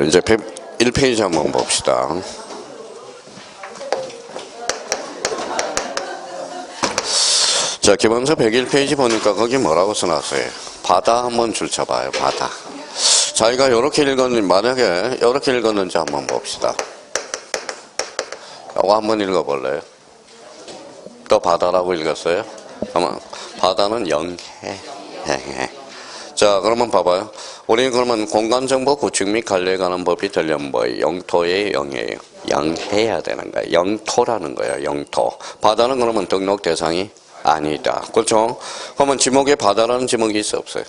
이제 101페이지 한번 봅시다. 자, 기본서 101페이지 보니까 거기 뭐라고 써놨어요? 바다 한번 줄쳐봐요. 바다. 자기가 이렇게 읽었는지, 만약에 이렇게 읽었는지 한번 봅시다. 이거 한번 읽어볼래요? 또 바다라고 읽었어요? 그러면 바다는 영해. 자, 그러면 봐봐요. 우리 그러면 공간정보 구축 및 관리에 관한 법이 되려면 뭐예요? 영토의 영해예요. 영해야 되는 거예요. 영토라는 거예요. 영토. 바다는 그러면 등록 대상이 아니다. 그렇죠? 그러면 지목에 바다라는 지목이 있어 없어요?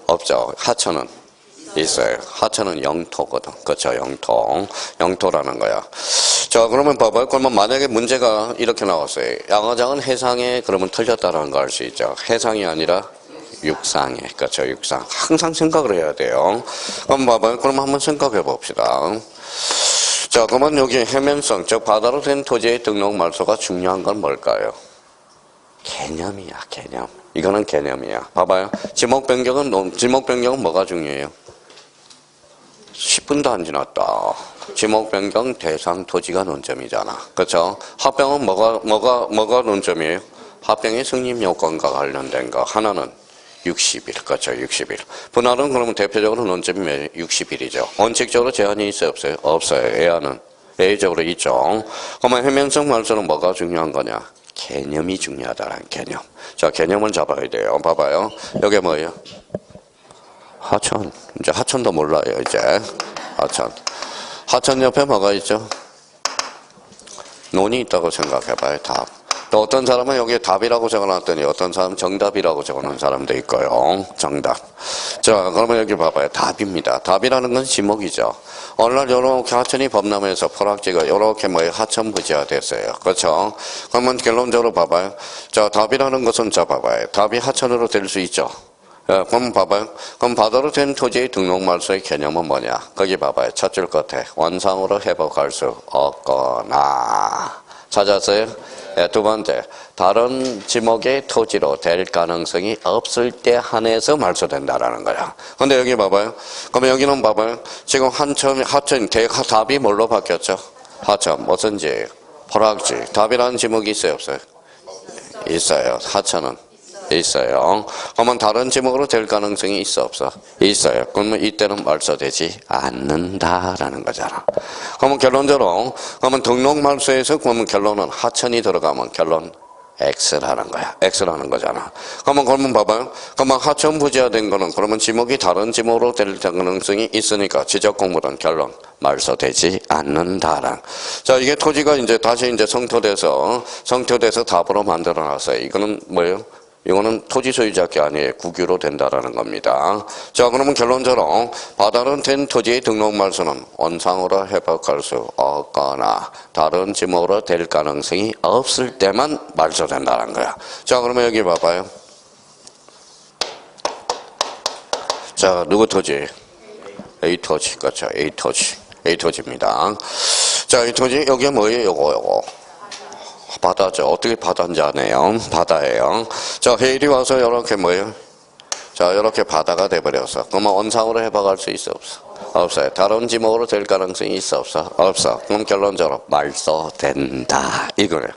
없죠. 하천은 있어요. 하천은 영토거든. 그렇죠? 영토라는 거야. 자, 그러면 봐봐요. 그러면 만약에 문제가 이렇게 나왔어요. 양어장은 해상에 그러면 틀렸다라는 걸 알 수 있죠. 해상이 아니라 육상에. 그렇죠? 육상. 항상 생각을 해야 돼요. 그럼 봐봐요. 그럼 한번 생각해 봅시다. 자, 그러면 여기 해면성, 즉 바다로 된 토지의 등록 말소가 중요한 건 뭘까요? 개념이야, 개념. 이거는 개념이야. 봐봐요. 지목 변경은 뭐가 중요해요? 10분도 안 지났다. 지목 변경 대상 토지가 논점이잖아. 그렇죠? 합병은 뭐가 논점이에요? 합병의 승립 요건과 관련된 거. 하나는 60일. 그렇죠? 60일. 분할은 그러면 대표적으로 논점이 60일이죠. 원칙적으로 제한이 있어요? 없어요? 없어요. 애한은 A적으로 있죠. 그러면 해면성 말소는 뭐가 중요한 거냐? 개념이 중요하다는 개념. 자, 개념을 잡아야 돼요. 봐봐요. 여기 뭐예요? 하천. 이제 하천도 몰라요, 이제. 하천. 하천 옆에 뭐가 있죠? 논이 있다고 생각해봐요, 답. 또 어떤 사람은 여기에 답이라고 적어놨더니 어떤 사람은 정답이라고 적어놓은 사람도 있고요. 정답. 자, 그러면 여기 봐봐요. 답입니다. 답이라는 건 지목이죠. 어느 날 요렇게 하천이 범람해서 포락지가 요렇게 하천 부지화 됐어요. 그렇죠? 그러면 결론적으로 봐봐요. 자, 답이라는 것은 자, 봐봐요. 답이 하천으로 될 수 있죠. 그럼 봐봐요. 그럼 바다로 된 토지의 등록 말소의 개념은 뭐냐? 거기 봐봐요. 첫 줄 끝에 원상으로 회복할 수 없거나. 찾았어요? 두 번째, 다른 지목의 토지로 될 가능성이 없을 때 한해서 말소된다라는 거야. 근데 여기 봐봐요. 그러면 여기는 봐봐요. 지금 하천, 답이 뭘로 바뀌었죠? 하천, 무슨 지? 포락지. 답이라는 지목이 있어요, 없어요? 있어요. 하천은 있어요. 그러면 다른 지목으로 될 가능성이 있어, 없어? 있어요. 그러면 이때는 말소되지 않는다라는 거잖아. 그러면 결론적으로, 그러면 등록 말소에서 그러면 결론은 하천이 들어가면 결론 X라는 거야. X라는 거잖아. 그러면 봐봐요. 그러면 하천 부지화된 거는 그러면 지목이 다른 지목으로 될 가능성이 있으니까 지적 공무는 결론 말소되지 않는다랑. 자, 이게 토지가 이제 다시 이제 성토돼서 답으로 만들어 놨어요. 이거는 뭐예요? 이거는 토지 소유자께 아니에요. 국유로 된다라는 겁니다. 자, 그러면 결론적으로 바다로 된 토지의 등록 말소는 원상으로 회복할 수 없거나 다른 지목으로 될 가능성이 없을 때만 말소된다는 거야. 자, 그러면 여기 봐봐요. 자, 누구 토지? A 토지. 그렇죠. A 토지입니다. 자, 이 토지 여기 뭐예요? 요거. 바다죠. 어떻게 바다인지 아네요. 바다예요. 자, 해일이 와서 이렇게 뭐예요? 자, 이렇게 바다가 돼버려서. 그러면 원상으로 해박할 수 있어, 없어? 없어요. 다른 지목으로 될 가능성이 있어, 없어? 없어. 그럼 결론적으로 말소된다. 이거예요.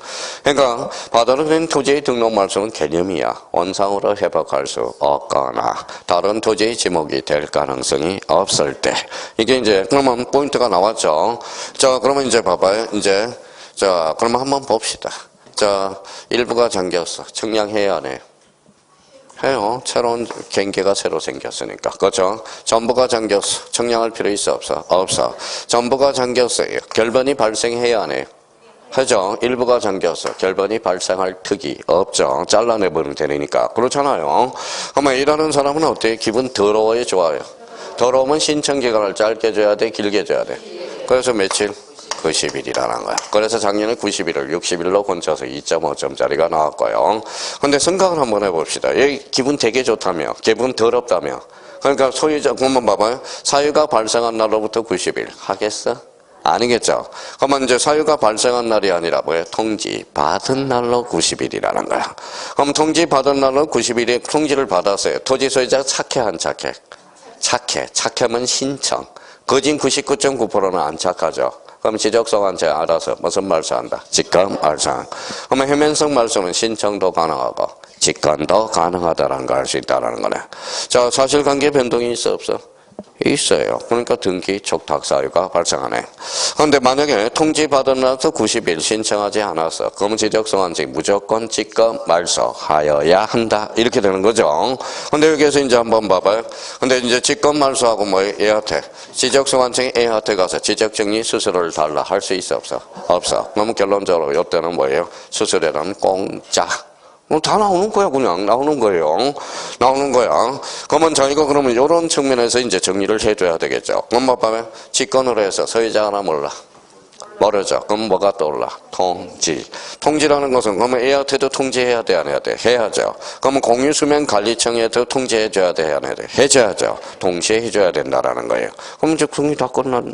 그러니까 바다로 된 토지의 등록 말소는 개념이야. 원상으로 해박할 수 없거나 다른 토지의 지목이 될 가능성이 없을 때. 이게 이제 그러면 포인트가 나왔죠. 자, 그러면 이제 봐봐요. 자, 그러면 한번 봅시다. 자, 일부가 잠겼어. 청량해야 안 해요? 해요. 새로운 경계가 새로 생겼으니까. 그렇죠? 전부가 잠겼어. 청량할 필요 있어, 없어? 없어. 전부가 잠겼어요. 결번이 발생해야 안 해요? 하죠. 일부가 잠겼어. 결번이 발생할 특이 없죠. 잘라내버리면 되니까. 그렇잖아요. 그러면 일하는 사람은 어때요? 기분 더러워요, 좋아요? 더러우면 신청 기간을 짧게 줘야 돼, 길게 줘야 돼? 그래서 며칠? 90일이라는 거야. 그래서 작년에 90일을 60일로 건쳐서 2.5점짜리가 나왔고요. 근데 생각을 한번 해봅시다. 여기 기분 되게 좋다며, 기분 더럽다며. 그러니까 소유자, 그러면 봐봐요. 사유가 발생한 날로부터 90일. 하겠어? 아니겠죠. 그러면 이제 사유가 발생한 날이 아니라 뭐예요? 통지 받은 날로 90일이라는 거야. 그럼 통지 받은 날로 90일에 통지를 받았어요. 토지 소유자가 착해, 안 착해? 착해. 착하면 신청. 거진 99.9%는 안 착하죠. 그럼 지적성한테 알아서 무슨 말소한다? 직권 말소. 그러면 해면성 말소는 신청도 가능하고 직권도 가능하다라는 걸 알 수 있다라는 거네. 자, 사실관계 변동이 있어 없어? 있어요. 그러니까 등기 촉탁 사유가 발생하네. 그런데 만약에 통지받은 날부터 90일 신청하지 않았어. 그러면 지적성한테 무조건 직권 말소하여야 한다. 이렇게 되는 거죠. 근데 여기에서 이제 한번 봐봐요. 근데 이제 직권 말소하고 뭐 A한테 지적성한테 A한테 가서 지적정리 수수료를 달라 할 수 있어 없어? 없어. 그러면 결론적으로 이때는 뭐예요? 수수료는 공짜. 다 나오는 거야, 그냥. 나오는 거예요. 나오는 거야. 그러면 저희가 그러면 이런 측면에서 이제 정리를 해줘야 되겠죠. 엄마 아빠면 직권으로 해서 소유자 하나 몰라. 모르죠. 그럼 뭐가 떠올라? 통지. 통지라는 것은 그러면 A한테도 통지해야 돼, 안 해야 돼? 해야죠. 그러면 공유수면관리청에도 통지해줘야 돼, 안 해야 돼? 해줘야죠. 동시에 해줘야 된다라는 거예요. 그럼 이제 정리 다 끝났네.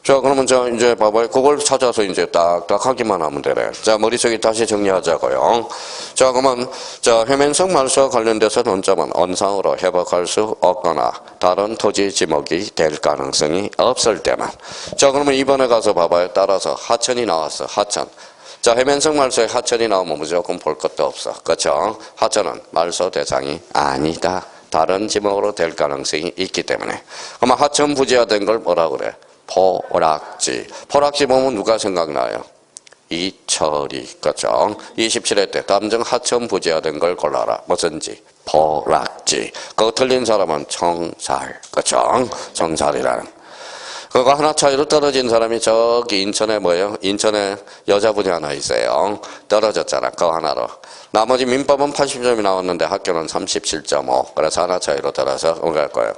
자, 그러면 이제 봐봐요. 그걸 찾아서 이제 딱딱 하기만 하면 되네. 자, 머릿속에 다시 정리하자고요. 자, 그러면, 해면성 말소와 관련돼서 논점은 언상으로 회복할 수 없거나 다른 토지 지목이 될 가능성이 없을 때만. 자, 그러면 이번에 가서 봐봐요. 따라서 하천이 나왔어. 하천. 자, 해면성 말소에 하천이 나오면 무조건 볼 것도 없어. 그렇죠? 하천은 말소 대상이 아니다. 다른 지목으로 될 가능성이 있기 때문에. 그러면 하천 부지화된 걸 뭐라 그래? 포락지. 포락지 보면 누가 생각나요? 이철이. 그렇죠? 27회 때 담정 하천 부지화된 걸 골라라. 무슨지? 포락지. 그거 틀린 사람은 청살. 그렇죠? 청살이라는. 그거 하나 차이로 떨어진 사람이 저기 인천에 뭐예요? 인천에 여자분이 하나 있어요. 떨어졌잖아. 그거 하나로. 나머지 민법은 80점이 나왔는데 학교는 37.5. 그래서 하나 차이로 떨어져 갈 거예요.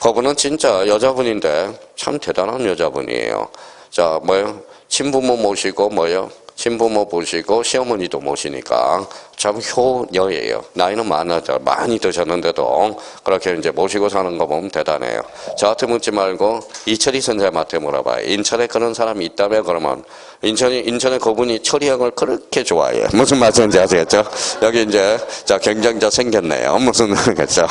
그분은 진짜 여자분인데 참 대단한 여자분이에요. 자, 뭐예요? 친부모 모시고 뭐예요? 친부모 보시고 시어머니도 모시니까 참 효녀예요. 나이는 많이 드셨는데도 그렇게 이제 모시고 사는 거 보면 대단해요. 저한테 묻지 말고 이철이 선생님한테 물어봐요. 인천에 그런 사람이 있다면 그러면 인천에 그분이 철이형을 그렇게 좋아해요. 무슨 말씀인지 아시겠죠? 여기 이제 경쟁자 생겼네요. 무슨 말이겠죠?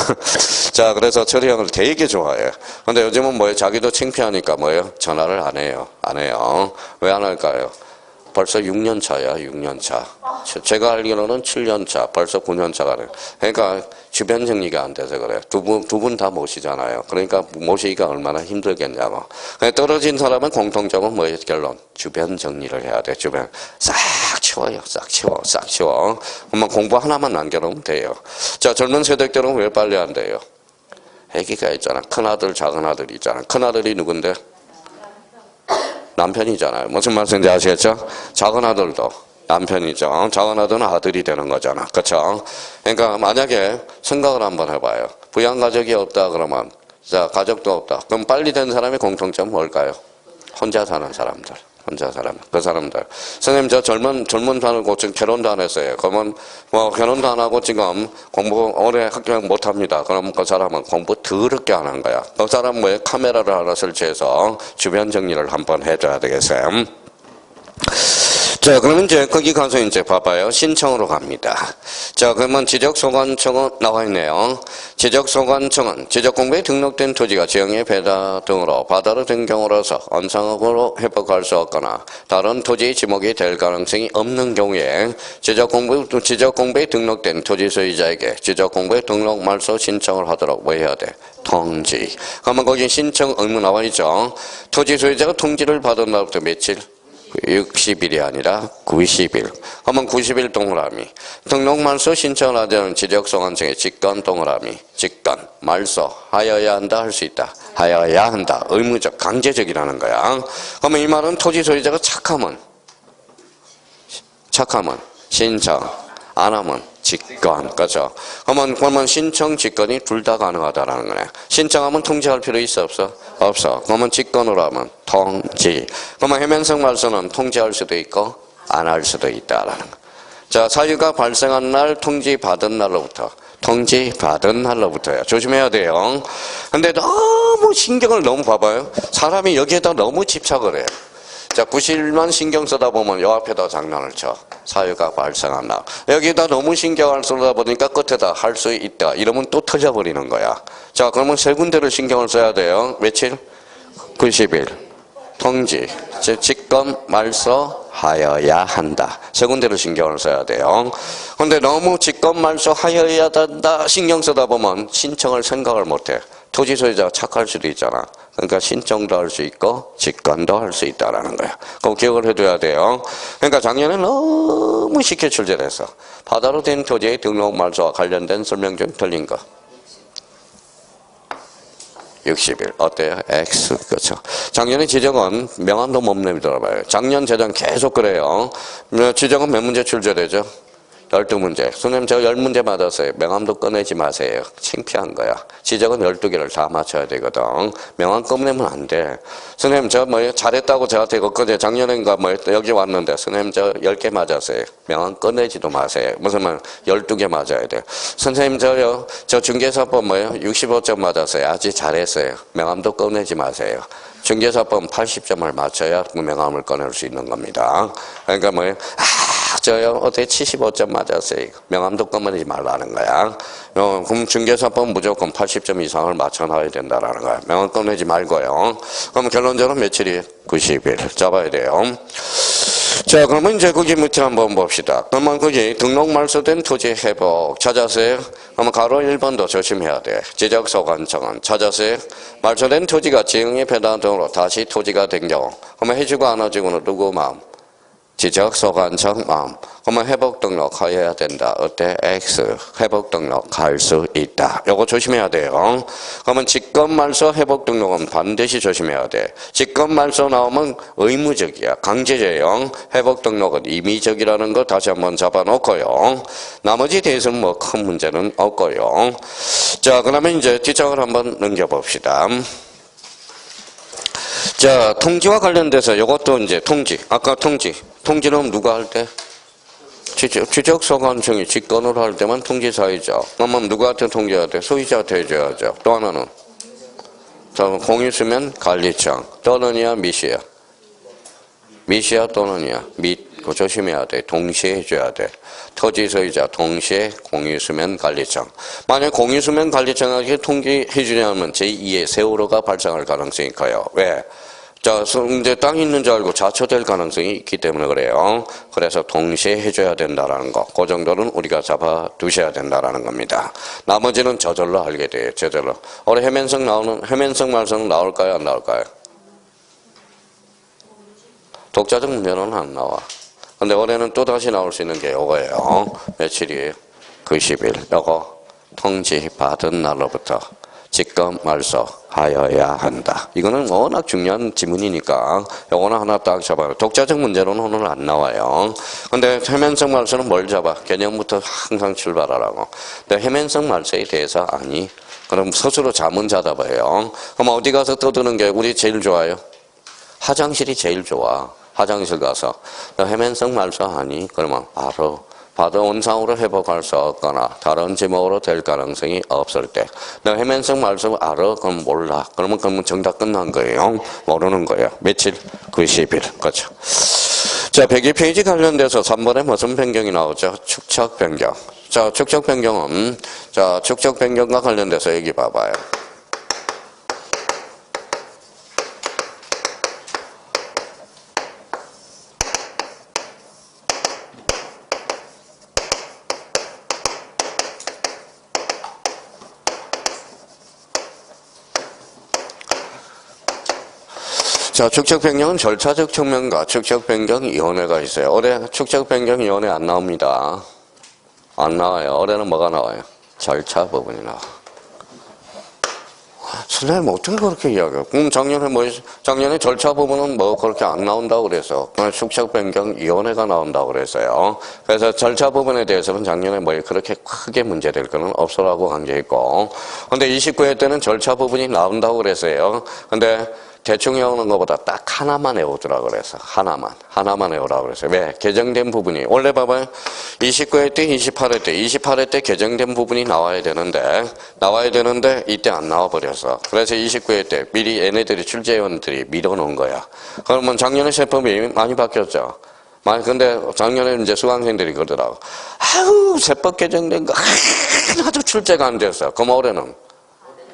자, 그래서 철이형을 되게 좋아해요. 근데 요즘은 뭐예요? 자기도 창피하니까 뭐예요? 전화를 안 해요. 안 해요. 왜 안 할까요? 벌써 6년 차야, 6년 차. 제가 알기로는 7년 차, 벌써 9년 차가 돼요. 그러니까 주변 정리가 안 돼서 그래요. 두 분 다 모시잖아요. 그러니까 모시기가 얼마나 힘들겠냐고. 떨어진 사람은 공통점은 뭐예요? 결론. 주변 정리를 해야 돼, 주변. 싹 치워요, 싹 치워. 그러면 공부 하나만 남겨놓으면 돼요. 자, 젊은 세대들은 왜 빨리 안 돼요? 애기가 있잖아. 큰아들, 작은아들 있잖아. 큰아들이 누군데? 남편이잖아요. 무슨 말씀인지 아시겠죠? 작은 아들도 남편이죠. 작은 아들은 아들이 되는 거잖아. 그렇죠? 그러니까 만약에 생각을 한번 해봐요. 부양가족이 없다 그러면, 자, 가족도 없다. 그럼 빨리 된 사람의 공통점은 뭘까요? 혼자 사는 사람들. 혼자 사람, 그 사람들. 선생님, 저 젊은 사람고 지금 결혼도 안 했어요. 그러면, 결혼도 안 하고 지금 공부 오래 학교 못 합니다. 그럼 그 사람은 공부 더럽게 안 한 거야. 그 사람 뭐에 카메라를 하나 설치해서 주변 정리를 한번 해줘야 되겠어요. 자, 그러면 이제 거기 가서 이제 봐봐요. 신청으로 갑니다. 자, 그러면 지적소관청은 나와 있네요. 지적소관청은 지적공부에 등록된 토지가 지형의 배다 등으로 바다로 된 경우로서 언상으로 회복할 수 없거나 다른 토지 지목이 될 가능성이 없는 경우에 지적공부에 등록된 토지 소유자에게 지적공부에 등록 말소 신청을 하도록 뭐 해야 돼? 통지. 그러면 거기 신청 의무 나와 있죠. 토지 소유자가 통지를 받은 날부터 며칠? 60일이 아니라 90일. 그러면 90일 동그라미. 등록 말소 신청을 하자는 지적소관청의 직권 동그라미. 직권 말소 하여야 한다 할 수 있다. 하여야 한다. 의무적 강제적이라는 거야. 그러면 이 말은 토지 소유자가 착하면 신청, 안 하면 직권. 그렇죠? 그러면 신청, 직권이 둘 다 가능하다라는 거네. 신청하면 통지할 필요 있어 없어? 없어. 그러면 직권으로 하면 통지. 그러면 해면성 말소는 통지할 수도 있고 안 할 수도 있다라는 거. 자, 사유가 발생한 날 통지받은 날로부터야. 조심해야 돼요. 근데 너무 신경을 너무 봐봐요. 사람이 여기에다 너무 집착을 해요. 자, 구실만 신경 쓰다 보면 요 앞에다 장난을 쳐. 사유가 발생한 날. 여기다 너무 신경을 쓰다 보니까 끝에다 할 수 있다. 이러면 또 터져버리는 거야. 자, 그러면 세 군데를 신경을 써야 돼요. 며칠? 90일 통지, 즉 직권 말소하여야 한다. 세 군데를 신경을 써야 돼요. 근데 너무 직권 말소하여야 된다 신경 쓰다 보면 신청을 생각을 못해. 토지 소유자가 착할 수도 있잖아. 그러니까 신청도 할 수 있고 직권도 할 수 있다라는 거야. 그거 기억을 해둬야 돼요. 그러니까 작년에 너무 쉽게 출제됐어. 바다로 된 토지의 등록 말소와 관련된 설명 중 틀린 거. 60일. 어때요? X. 그렇죠. 작년에 지적은 명함도 못 내밀어봐요. 작년 재정 계속 그래요. 지적은 몇 문제 출제되죠? 12문제. 선생님 저 10문제 맞았어요. 명함도 꺼내지 마세요. 창피한 거야. 지적은 12개를 다 맞춰야 되거든. 명함 꺼내면 안 돼. 선생님 저 잘했다고 저한테 그거제 작년인가 여기 왔는데 선생님 저 10개 맞았어요. 명함 꺼내지도 마세요. 무슨 말 12개 맞아야 돼. 선생님 저 중개사법 65점 맞았어요. 아주 잘했어요. 명함도 꺼내지 마세요. 중개사법 80점을 맞춰야 명함을 꺼낼 수 있는 겁니다. 그러니까 저요 어떻게 75점 맞았어요. 명함도 꺼내지 말라는 거야. 그럼 중개사법 무조건 80점 이상을 맞춰놔야 된다라는 거야. 명함 꺼내지 말고요. 그럼 결론적으로 며칠이 90일 잡아야 돼요. 자, 그러면 이제 거기 밑에 한번 봅시다. 그러면 거기 등록 말소된 토지 회복 찾았어요? 그러면 가로 1번도 조심해야 돼. 지적소관청은 찾았어요? 말소된 토지가 지형의 배당 등으로 다시 토지가 된 경우. 그러면 해주고 안 해주고는 누구 마음? 지적소관청 마음. 그러면 회복 등록해야 된다. 어때? X. 회복 등록할 수 있다. 요거 조심해야 돼요. 그러면 직권말소 회복 등록은 반드시 조심해야 돼. 직권말소 나오면 의무적이야. 강제제형. 회복 등록은 임의적이라는 거 다시 한번 잡아놓고요. 나머지 대해서는 큰 문제는 없고요. 자, 그러면 이제 뒷장을 한번 넘겨봅시다. 자, 통지와 관련돼서 이것도 이제 통지. 아까 통지는 누가 할 때? 지적소관청이 직권으로 할 때만 통지사유죠. 그러면 누구한테 통지해야 돼? 소유자한테 해줘야죠. 또 하나는? 공유수면 관리청. 또는이야, 미시야? 미시야 또는이야? 그거 조심해야 돼. 동시에 해줘야 돼. 토지 소유자 동시에 공유수면 관리청. 만약 공유수면 관리청에게 통지해주냐면 제2의 세월호가 발생할 가능성이 커요. 왜? 자, 이제 땅이 있는 줄 알고 자초될 가능성이 있기 때문에 그래요. 그래서 동시에 해줘야 된다라는 거. 그 정도는 우리가 잡아두셔야 된다라는 겁니다. 나머지는 저절로 알게 돼요. 저절로. 올해 해면성 말소는 나올까요? 안 나올까요? 독자적 문제는 안 나와. 근데 올해는 또 다시 나올 수 있는 게 요거예요. 며칠이에요? 90일. 요거 통지 받은 날로부터 직권 말소하여야 한다. 이거는 워낙 중요한 지문이니까 요거는 하나 딱 잡아요. 독자적 문제로는 오늘 안 나와요. 근데 해면성 말소는 뭘 잡아? 개념부터 항상 출발하라고. 근데 해면성 말소에 대해서 아니. 그럼 스스로 자문 잡아요. 그럼 어디 가서 떠드는 게 우리 제일 좋아요? 화장실이 제일 좋아. 화장실 가서 해면성 말소하니 그러면 바로 받은 원상으로 회복할 수 없거나 다른 제목으로 될 가능성이 없을 때 내가 해면성 말소 알아? 그럼 몰라. 그러면 정답 끝난 거예요. 모르는 거예요. 며칠? 90일. 그렇죠. 자, 102페이지 관련돼서 3번에 무슨 변경이 나오죠? 축척 변경. 자, 축척 변경은 축척 변경과 관련돼서 여기 봐봐요. 자, 축척변경은 절차적 측면과 축척변경위원회가 있어요. 올해 축척변경위원회 안 나옵니다. 안 나와요. 올해는 뭐가 나와요? 절차 부분이 나와. 선생님 어떻게 그렇게 이야기해요? 그럼 작년에 절차 부분은 그렇게 안 나온다고 그래서 축척변경위원회가 나온다고 그랬어요. 그래서 절차 부분에 대해서는 작년에 그렇게 크게 문제될 거는 없어라고 강조했고, 근데 29회 때는 절차 부분이 나온다고 그랬어요. 근데 대충 외우는 것보다 딱 하나만 외우더라고 그래서 하나만 외우라고 그랬어요. 왜? 개정된 부분이 원래 봐봐요. 29회 때 28회 때 개정된 부분이 나와야 되는데 이때 안 나와 버렸어. 그래서 29회 때 미리 얘네들이 출제위원들이 밀어놓은 거야. 그러면 작년에 세법이 많이 바뀌었죠. 근데 작년에 이제 수강생들이 그러더라고. 아유 세법 개정된 거 하나도 출제가 안 됐어. 그럼 올해는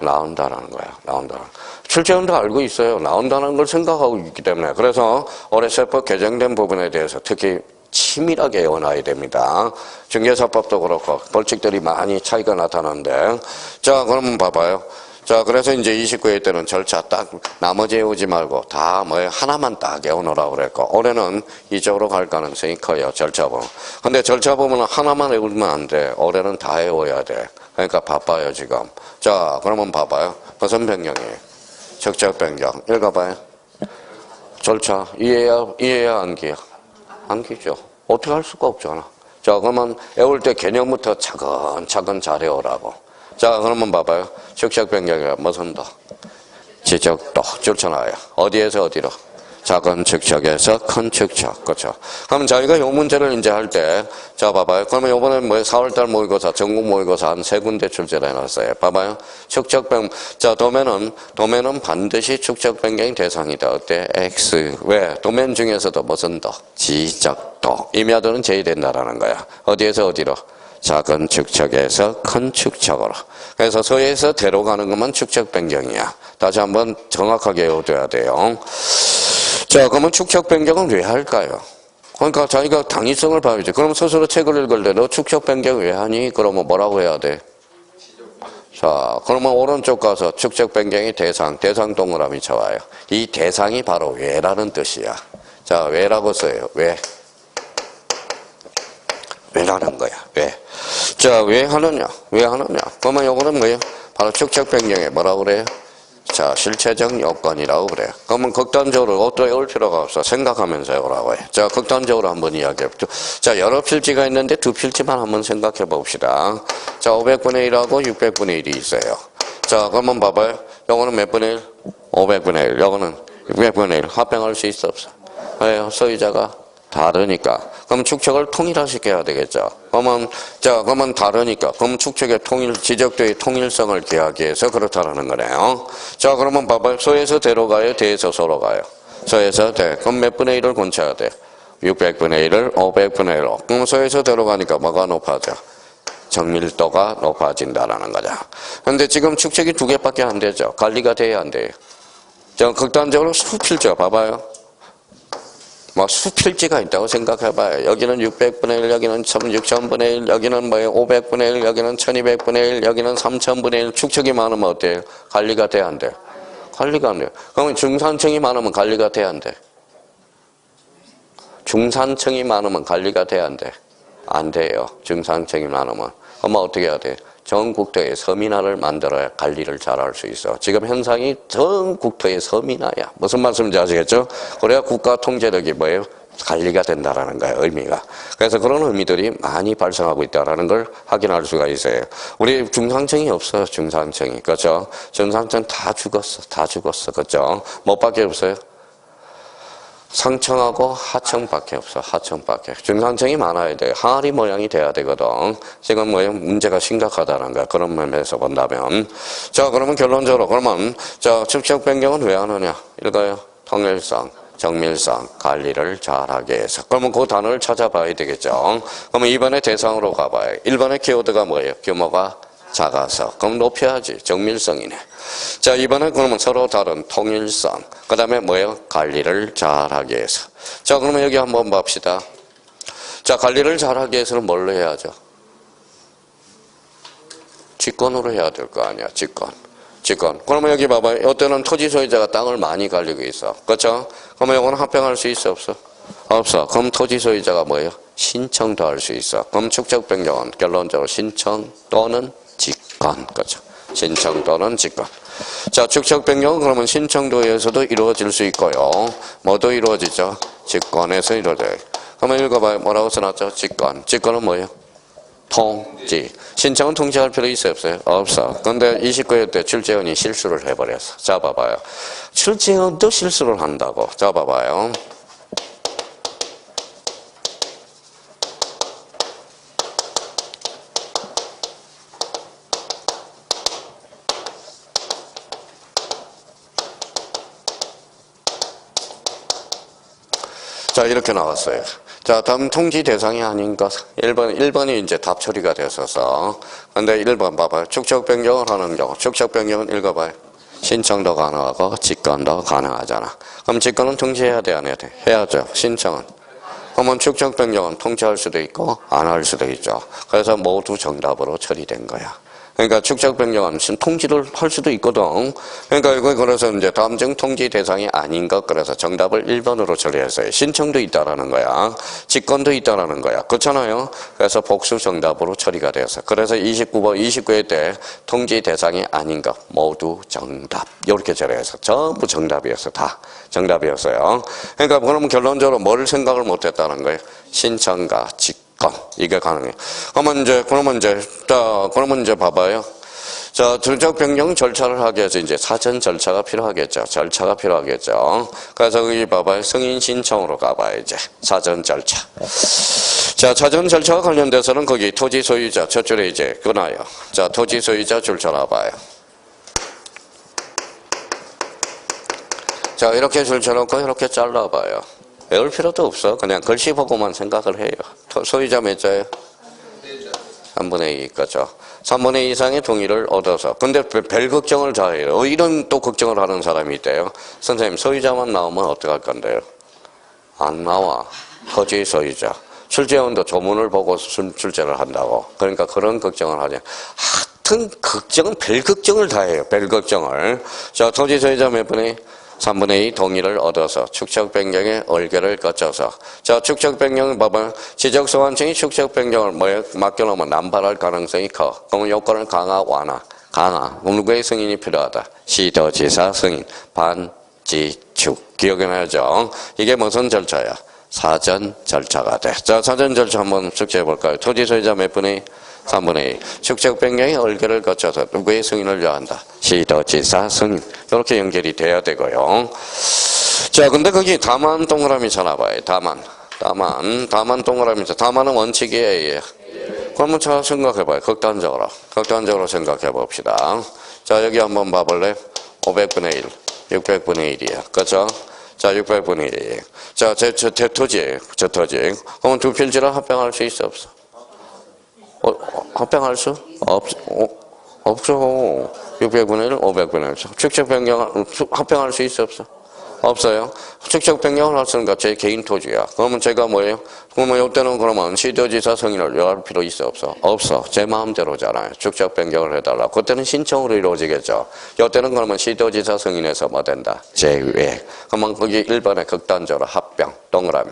나온다라는 거야. 나온다. 출제는 다 알고 있어요. 나온다는 걸 생각하고 있기 때문에. 그래서 올해 세법 개정된 부분에 대해서 특히 치밀하게 외워놔야 됩니다. 중개사법도 그렇고 벌칙들이 많이 차이가 나타나는데. 자, 그러면 봐봐요. 자, 그래서 이제 29회 때는 절차 딱 나머지 외우지 말고 다 뭐 하나만 딱 외우느라고 그랬고, 올해는 이쪽으로 갈 가능성이 커요. 절차범. 근데 절차범은 하나만 외우면 안 돼. 올해는 다 외워야 돼. 그러니까 바빠요, 지금. 자, 그러면 봐봐요. 무슨 변경이에요? 적적 변경. 읽어봐요. 절차. 이해야, 안기야? 안기죠. 어떻게 할 수가 없잖아. 자, 그러면 외울 때 개념부터 차근차근 잘 외우라고. 자, 그러면 봐봐요. 적적 변경이 무슨 도? 지적도. 줄쳐놔요. 어디에서 어디로? 작은 축척에서 큰 축척. 그렇죠. 그럼 저희가 요 문제를 이제 할 때, 자, 봐봐요. 그러면 요번에 뭐 4월달 모의고사, 전국 모의고사 한 3군데 출제를 해놨어요. 봐봐요. 축척 변경. 자, 도면은 반드시 축척 변경이 대상이다. 어때? X. 왜? 도면 중에서도 무슨 도? 지적도. 임야도는 제외된다라는 거야. 어디에서 어디로? 작은 축척에서 큰 축척으로. 그래서 서에서 대로 가는 것만 축척 변경이야. 다시 한번 정확하게 외워둬야 돼요. 자, 그러면 축척 변경은 왜 할까요? 그러니까 자기가 당위성을 봐야지. 그럼 스스로 책을 읽을 때 너 축척 변경 왜 하니? 그러면 뭐라고 해야 돼? 자, 그러면 오른쪽 가서 축척 변경의 대상 동그라미 쳐와요. 이 대상이 바로 왜라는 뜻이야. 자, 왜라고 써요. 왜라는 거야. 왜? 자, 왜 하느냐? 그러면 요거는 뭐예요? 바로 축척 변경에 뭐라고 그래요? 자, 실체적 요건이라고 그래요. 그러면 극단적으로 어떻게 외울 필요가 없어. 생각하면서 외우라고 해. 자, 극단적으로 한번 이야기해볼게요. 자, 여러 필지가 있는데 두 필지만 한번 생각해 봅시다. 자, 500분의 1하고 600분의 1이 있어요. 자, 그러면 봐봐요. 요거는 몇 분의 1? 500분의 1. 요거는 600분의 1. 합병할 수 있어, 없어? 왜요? 소유자가 다르니까. 그럼 축척을 통일화시켜야 되겠죠. 그러면 다르니까. 그럼 축척의 지적도의 통일성을 기하기 위해서 그렇다라는 거네요. 자, 그러면 봐봐요. 소에서 대로 가요? 대에서 소로 가요? 소에서 대. 그럼 몇 분의 1을 곤쳐야 돼? 600분의 1을 500분의 1로. 그럼 소에서 대로 가니까 뭐가 높아져? 정밀도가 높아진다라는 거죠. 근데 지금 축척이 2개밖에 안 되죠. 관리가 돼야 안 돼요. 자, 극단적으로 수필죠. 봐봐요. 뭐 수필지가 있다고 생각해봐요. 여기는 600분의 1, 여기는 6000분의 1, 여기는 뭐예요? 500분의 1, 여기는 1200분의 1, 여기는 3000분의 1. 축척이 많으면 어때요? 관리가 돼야 안 돼요? 관리가 안 돼요. 그러면 중산층이 많으면 관리가 돼야 안 돼? 중산층이 많으면 관리가 돼야 안 돼? 안 돼요. 중산층이 많으면. 그러면 어떻게 해야 돼? 전국토의 서민화를 만들어야 관리를 잘할 수 있어. 지금 현상이 전국토의 서민화야. 무슨 말씀인지 아시겠죠? 그래야 국가 통제력이 뭐예요? 관리가 된다라는 거예요, 의미가. 그래서 그런 의미들이 많이 발생하고 있다라는 걸 확인할 수가 있어요. 우리 중산층이 없어요, 중산층이. 그렇죠? 중산층 다 죽었어. 그렇죠? 뭐밖에 없어요? 상층하고 하층밖에 없어. 하층밖에. 중산층이 많아야 돼. 항아리 모양이 돼야 되거든. 지금 뭐 문제가 심각하다는 거야. 그런 면에서 본다면. 자, 그러면 결론적으로 자, 축척 변경은 왜 하느냐? 읽어요. 통일성, 정밀성, 관리를 잘하게 해서. 그러면 그 단어를 찾아봐야 되겠죠. 그러면 2번의 대상으로 가봐요. 1번의 키워드가 뭐예요? 규모가 작아서. 그럼 높여야지. 정밀성이네. 자, 이번에 그러면 서로 다른 통일성. 그 다음에 뭐예요? 관리를 잘하게 해서. 자, 그러면 여기 한번 봅시다. 자, 관리를 잘하게 해서는 뭘로 해야죠? 직권으로 해야 될 거 아니야, 직권. 그러면 여기 봐봐요. 이때는 토지 소유자가 땅을 많이 가지고 있어. 그렇죠? 그러면 이거는 합병할 수 있어, 없어? 없어. 그럼 토지 소유자가 뭐예요? 신청도 할 수 있어. 그럼 축척 변경은 결론적으로 신청 또는 직권. 그렇죠? 신청 또는 직권. 자, 축척 변경은 그러면 신청도에서도 이루어질 수 있고요. 뭐도 이루어지죠? 직권에서 이루어져요. 그러면 읽어봐요. 뭐라고 써놨죠? 직권. 직권은 뭐예요? 통지. 신청은 통지할 필요 있어요, 없어요? 없어. 근데 29회 때 출제원이 실수를 해버렸어. 자, 봐봐요. 출제원도 실수를 한다고. 자, 봐봐요. 자, 이렇게 나왔어요. 자, 다음 통지 대상이 아닌 것. 1번이 이제 답 처리가 됐어서. 근데 1번 봐봐요. 축적 변경을 하는 경우. 축적 변경은 읽어봐요. 신청도 가능하고 직권도 가능하잖아. 그럼 직권은 통지해야 돼, 안 해야 돼? 해야죠. 신청은. 그러면 축적 변경은 통지할 수도 있고 안 할 수도 있죠. 그래서 모두 정답으로 처리된 거야. 그러니까 축적 변경은 통지를 할 수도 있거든. 그러니까 이거 그래서 이제 다음 중 통지 대상이 아닌 것, 그래서 정답을 1번으로 처리했어요. 신청도 있다라는 거야. 직권도 있다라는 거야. 그렇잖아요. 그래서 복수 정답으로 처리가 되었어. 그래서 29번, 29회 때 통지 대상이 아닌 것 모두 정답. 이렇게 처리해서 전부 정답이었어. 다 정답이었어요. 그러니까 그러면 결론적으로 뭘 생각을 못했다는 거예요. 신청과 직권. 이게 가능해요. 그러면 이제 봐봐요. 자, 정적 변경 절차를 하기 위해서 이제 사전 절차가 필요하겠죠. 절차가 필요하겠죠. 그래서 여기 봐봐요. 승인 신청으로 가봐요, 이제. 사전 절차. 자, 사전 절차와 관련돼서는 거기 토지 소유자, 첫 줄에 이제 끊어요. 자, 토지 소유자 줄 쳐놔봐요. 자, 이렇게 줄 쳐놓고 이렇게 잘라봐요. 외울 필요도 없어. 그냥 글씨 보고만 생각을 해요. 소유자 몇 자예요? 3분의 2, 거죠. 3분의 2 이상의 동의를 얻어서. 근데 별 걱정을 다 해요. 이런 또 걱정을 하는 사람이 있대요. 선생님, 소유자만 나오면 어떡할 건데요? 안 나와. 토지 소유자. 출제원도 조문을 보고 출제를 한다고. 그러니까 그런 걱정을 하죠. 하여튼 걱정은 별 걱정을 다 해요. 별 걱정을. 자, 토지 소유자 몇 분의 3분의 2 동의를 얻어서 축적 변경의 얼개를 거쳐서. 자, 축적 변경을 봐봐. 지적 소환청이 축적 변경을 뭐에 맡겨놓으면 남발할 가능성이 커. 그러면 요건을 강화, 완화. 강화. 누구의 승인이 필요하다? 시도지사 승인. 반지축. 기억해놔야죠. 이게 무슨 절차야? 사전 절차가 돼. 자, 사전 절차 한번 숙지해 볼까요? 토지 소유자 몇 분의 3분의 2. 축적 변경의 얼개를 거쳐서 누구의 승인을 요한다? 시도지사 승인. 이렇게 연결이 돼야 되고요. 자, 근데 거기 다만 동그라미 쳐놔봐요. 다만 동그라미 쳐. 다만은 원칙이에요. 그러면 잘 생각해봐요. 극단적으로 생각해 봅시다. 자, 여기 한번 봐볼래? 500분의 1, 600분의 1이야. 그렇죠? 자, 600분의 1이에요. 자, 제 토지예요. 저 토지. 그러면 두 필지를 합병할 수 있어, 없어? 합병할 수? 없어. 600분의 1, 500분의 1. 축적 변경을 합병할 수 있어, 없어? 없어요. 축적 변경을 할 수는 제 개인 토지야. 그러면 제가 뭐예요? 그러면 이때는 그러면 시도지사 승인을 요할 필요 있어, 없어? 없어. 제 마음대로잖아요. 축적 변경을 해달라. 그때는 신청으로 이루어지겠죠. 이때는 그러면 시도지사 승인에서 뭐 된다? 제외. 그러면 거기 1번에 극단적으로 합병, 동그라미.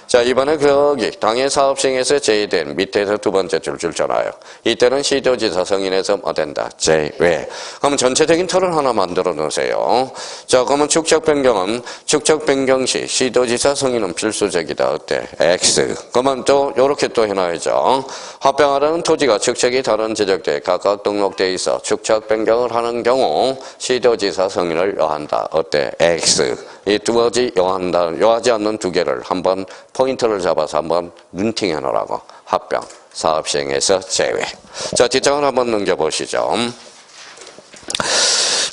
자, 이번에 거기 당해 사업 시행에서 제외된 밑에서 두 번째 줄 잖아요. 이때는 시도지사 승인에서 뭐 된다? 제외. 그러면 전체적인 틀을 하나 만들어 놓으세요. 자, 그러면 축적 변경은 축적 변경 시 시도지사 승인은 필수적이다. 어때? X. 그러면 또 요렇게 또 해놔야죠. 합병하려는 토지가 축척이 다른 지적대에 각각 등록되어 있어 축척 변경을 하는 경우 시도지사 승인을 요한다. 어때? X. 이 두 가지 요하지 않는 두 개를 한번 포인트를 잡아서 한번 눈팅해 놓으라고. 합병, 사업 시행에서 제외. 자, 뒷장을 한번 넘겨보시죠.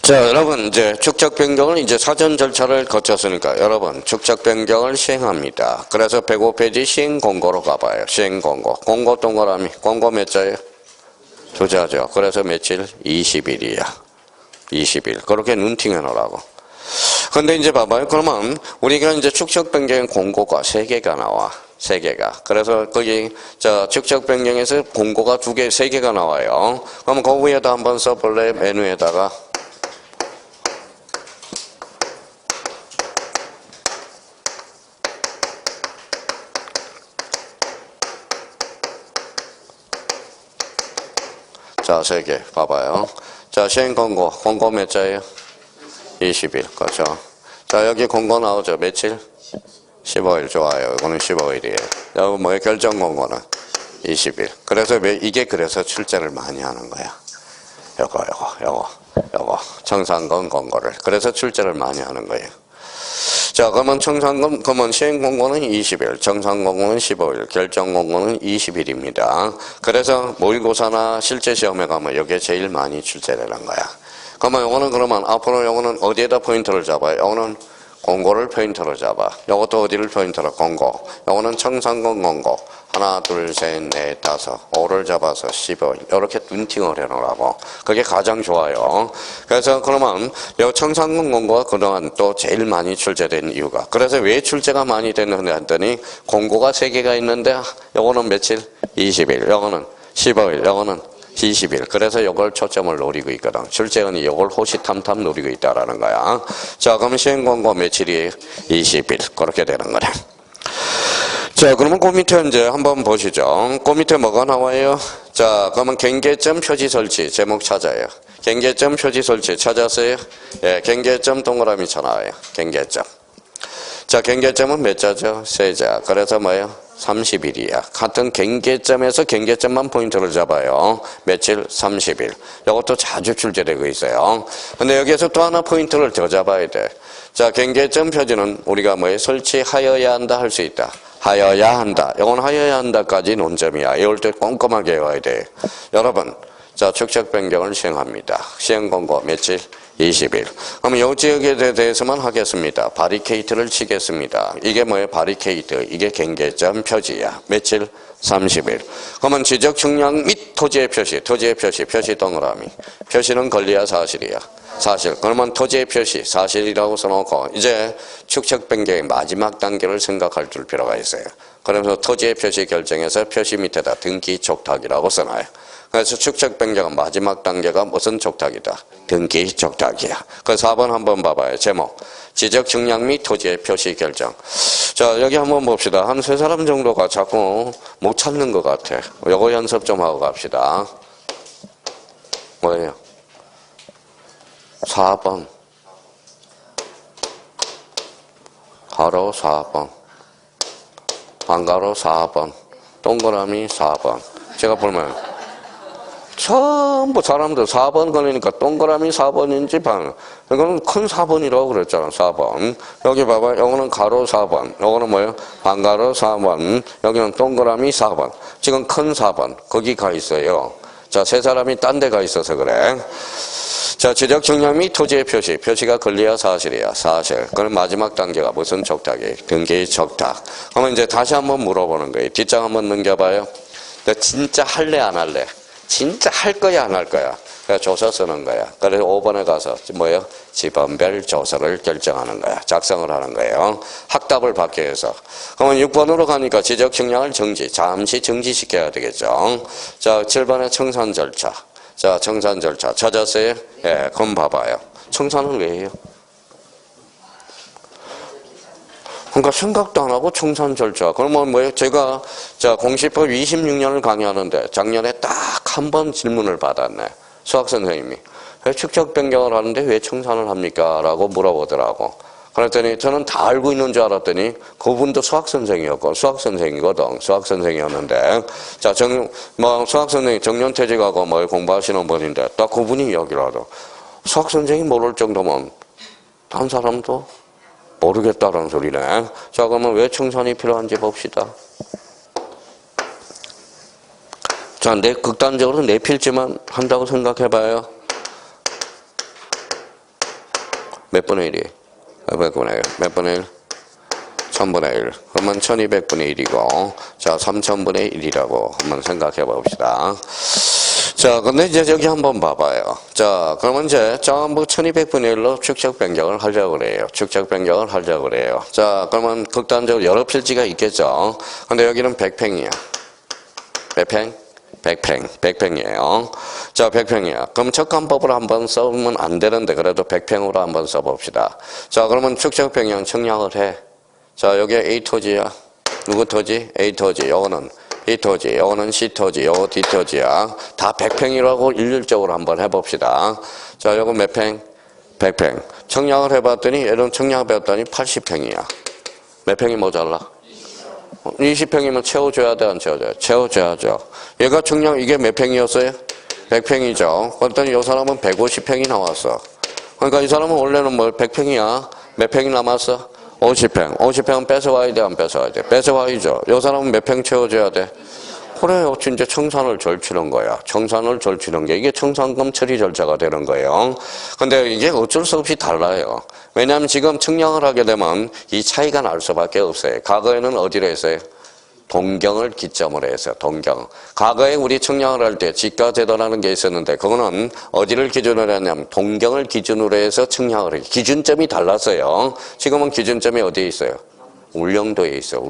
자, 여러분, 이제 축적 변경을 이제 사전 절차를 거쳤으니까 여러분, 축적 변경을 시행합니다. 그래서 105페이지 시행 공고로 가봐요. 시행 공고. 공고 동그라미. 공고 몇 자예요? 두 자죠. 그래서 며칠? 20일이야. 20일. 그렇게 눈팅해 놓으라고. 근데 이제 봐봐요. 그러면 우리가 이제 축적 변경 공고가 3개가 나와. 3개가. 그래서 거기 축적 변경에서 공고가 2개, 3개가 나와요. 그러면 그 위에다 한번 써볼래? 메뉴에다가. 자, 3개 봐봐요. 자, 시행 공고. 공고 몇 자예요? 20일. 그렇죠. 자, 여기 공고 나오죠. 며칠? 15일. 좋아요. 이거는 15일이에요. 여기 뭐예요? 결정 공고는 20일. 그래서 이게 그래서 출제를 많이 하는 거야. 요거. 청산권 공고를. 그래서 출제를 많이 하는 거예요. 자, 그러면 그러면 시행 공고는 20일, 청산 공고는 15일, 결정 공고는 20일입니다. 그래서 모의고사나 실제 시험에 가면 이게 제일 많이 출제되는 거야. 그러면 요거는 그러면 앞으로 요거는 어디에다 포인트를 잡아요? 요거는 공고를 포인트로 잡아. 요것도 어디를 포인트로? 공고. 요거는 청산군 공고. 하나, 둘, 셋, 넷, 다섯. 5를 잡아서 15. 이렇게 눈팅을 해놓으라고. 그게 가장 좋아요. 그래서 그러면 요 청산군 공고가 그동안 또 제일 많이 출제된 이유가. 그래서 왜 출제가 많이 됐는데 했더니 공고가 3개가 있는데 요거는 며칠? 20일. 요거는 15일. 요거는 20일. 그래서 이걸 초점을 노리고 있거든. 출제원이 이걸 호시탐탐 노리고 있다라는 거야. 자, 그럼 시행권고 며칠이 20일. 그렇게 되는 거네. 자, 그러면 그 밑에 이제 한번 보시죠. 그 밑에 뭐가 나와요? 자, 그러면 경계점 표지 설치. 제목 찾아요. 경계점 표지 설치 찾았어요? 예, 경계점 동그라미 쳐놔요. 경계점. 자, 경계점은 몇 자죠? 3자. 그래서 뭐예요? 30일이야. 같은 경계점에서 경계점만 포인트를 잡아요. 며칠? 30일. 이것도 자주 출제되고 있어요. 근데 여기에서 또 하나 포인트를 더 잡아야 돼. 자, 경계점 표지는 우리가 뭐에 설치하여야 한다 할 수 있다. 하여야 한다. 이건 하여야 한다까지 논점이야. 이럴 때 꼼꼼하게 외워야 돼. 여러분, 자, 축척 변경을 시행합니다. 시행 권고 며칠? 20일. 그럼 이 지역에 대해서만 하겠습니다. 바리케이트를 치겠습니다. 이게 뭐예요? 바리케이트. 이게 경계점 표지야. 며칠? 30일. 그러면 지적 측량 및 토지의 표시. 토지의 표시. 표시 동그라미. 표시는 권리야 사실이야? 사실. 그러면 토지의 표시. 사실이라고 써놓고 이제 축척 변경의 마지막 단계를 생각할 줄 필요가 있어요. 그래서 토지의 표시 결정해서 표시 밑에다 등기 족탁이라고 써놔요. 그래서 축척 변경은 마지막 단계가 무슨 족탁이다? 등기 족탁이야. 그 4번 한번 봐봐요. 제목. 지적 측량 및 토지의 표시 결정. 자, 여기 한번 봅시다. 한 3사람 정도가 자꾸 못 찾는 것 같아. 요거 연습 좀 하고 갑시다. 뭐예요? 4번. 가로 4번. 반가로 4번. 동그라미 4번. 제가 보면 전부 사람들 4번 걸리니까 동그라미 4번인지 반. 이거는 큰 4번이라고 그랬잖아, 4번. 여기 봐봐. 이거는 가로 4번. 이거는 뭐예요? 반가로 4번. 여기는 동그라미 4번. 지금 큰 4번. 거기 가 있어요. 자, 3사람이 딴 데 가 있어서 그래. 자, 지적 측량 및 토지의 표시. 표시가 권리야 사실이야? 사실. 그럼 마지막 단계가 무슨 족탁이? 등기 족탁. 그러면 이제 다시 한번 물어보는 거예요. 뒷장 한번 넘겨봐요. 너 진짜 할래 안 할래? 진짜 할 거야 안 할 거야? 그래서 조서 쓰는 거야. 그래서 5번에 가서 뭐예요? 지번별 조서를 결정하는 거야. 작성을 하는 거예요. 학답을 받기 위해서. 그러면 6번으로 가니까 지적 측량을 정지. 잠시 정지시켜야 되겠죠. 자, 7번에 청산 절차. 자, 청산 절차. 찾았어요? 예, 그럼 봐봐요. 청산은 왜 해요? 그러니까 생각도 안 하고 청산 절차. 그러면 뭐예요? 제가 자 공시법 26년을 강의하는데 작년에 딱 한 번 질문을 받았네. 수학 선생님이. 왜 축척 변경을 하는데 왜 청산을 합니까? 라고 물어보더라고. 그랬더니 저는 다 알고 있는 줄 알았더니 그분도 수학 선생이었고 수학 선생이거든. 수학 선생이었는데 자, 수학 선생이 정년퇴직하고 뭐 공부하시는 분인데 딱 그분이 이야기를 하더라고. 수학 선생이 모를 정도면 다른 사람도 모르겠다라는 소리네. 자, 그러면 왜 청산이 필요한지 봅시다. 자, 극단적으로 내 필지만 한다고 생각해봐요. 몇 분의 1이? 몇 분의 1? 몇 분의 1? 1000분의 1. 그러면 1200분의 1이고, 자, 3000분의 1이라고 한번 생각해 봅시다. 자, 근데 이제 여기 한번 봐봐요. 자, 그러면 이제 전부 1200분의 1로 축척 변경을 하려고 그래요. 축척 변경을 하려고 그래요. 자, 그러면 극단적으로 여러 필지가 있겠죠. 근데 여기는 100평이야. 몇 평? 100평. 100평이에요. 자, 100평이야. 그럼 척간법으로 한번 써보면 안 되는데 그래도 100평으로 한번 써봅시다. 자, 그러면 축척 변경 청량을 해. 자, 여기 A 토지야. 누구 토지? A 토지. 요거는 B 토지, 요거는 C 토지, 요거 D 토지야. 다 100평이라고 일률적으로 한번 해봅시다. 자, 요거 몇 평? 100평. 청량을 해봤더니, 이런 청량을 배웠더니 80평이야. 몇 평이 모자라? 20평이면 채워줘야 돼, 안 채워줘야 돼? 채워줘야죠. 얘가 청량, 이게 몇 평이었어요? 100평이죠. 그랬더니 이 사람은 150평이 나왔어. 그러니까 이 사람은 원래는 뭐 100평이야. 몇 평이 남았어? 50평. 50평은 뺏어와야 돼, 안 뺏어와야 돼? 뺏어와야죠. 이 사람은 몇 평 채워줘야 돼? 그래요. 진짜 청산을 절취는 거야. 청산을 절취는 게 이게 청산금 처리 절차가 되는 거예요. 근데 이게 어쩔 수 없이 달라요. 왜냐하면 지금 측량을 하게 되면 이 차이가 날 수밖에 없어요. 과거에는 어디로 했어요? 동경을 기점으로 해서 동경. 과거에 우리 측량을 할 때 지가제도라는 게 있었는데 그거는 어디를 기준으로 했냐면 동경을 기준으로 해서 측량을 해요. 기준점이 달랐어요. 지금은 기준점이 어디에 있어요? 울릉도에 있어,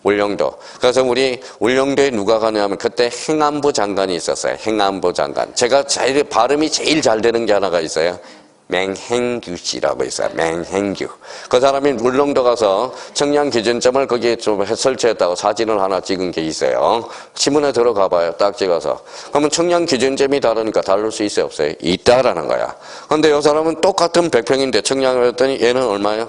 울릉도. 그래서 우리 울릉도에 누가 가냐면 그때 행안부 장관이 있었어요. 행안부 장관. 제가 발음이 제일 잘 되는 게 하나가 있어요. 맹행규 씨라고 있어요. 맹행규. 그 사람이 울릉도 가서 청량 기준점을 거기에 좀 설치했다고 사진을 하나 찍은 게 있어요. 신문에 들어가 봐요. 딱 찍어서. 그러면 청량 기준점이 다르니까 다를 수 있어요? 없어요? 있다라는 거야. 근데 이 사람은 똑같은 100평인데 청량을 했더니 얘는 얼마예요?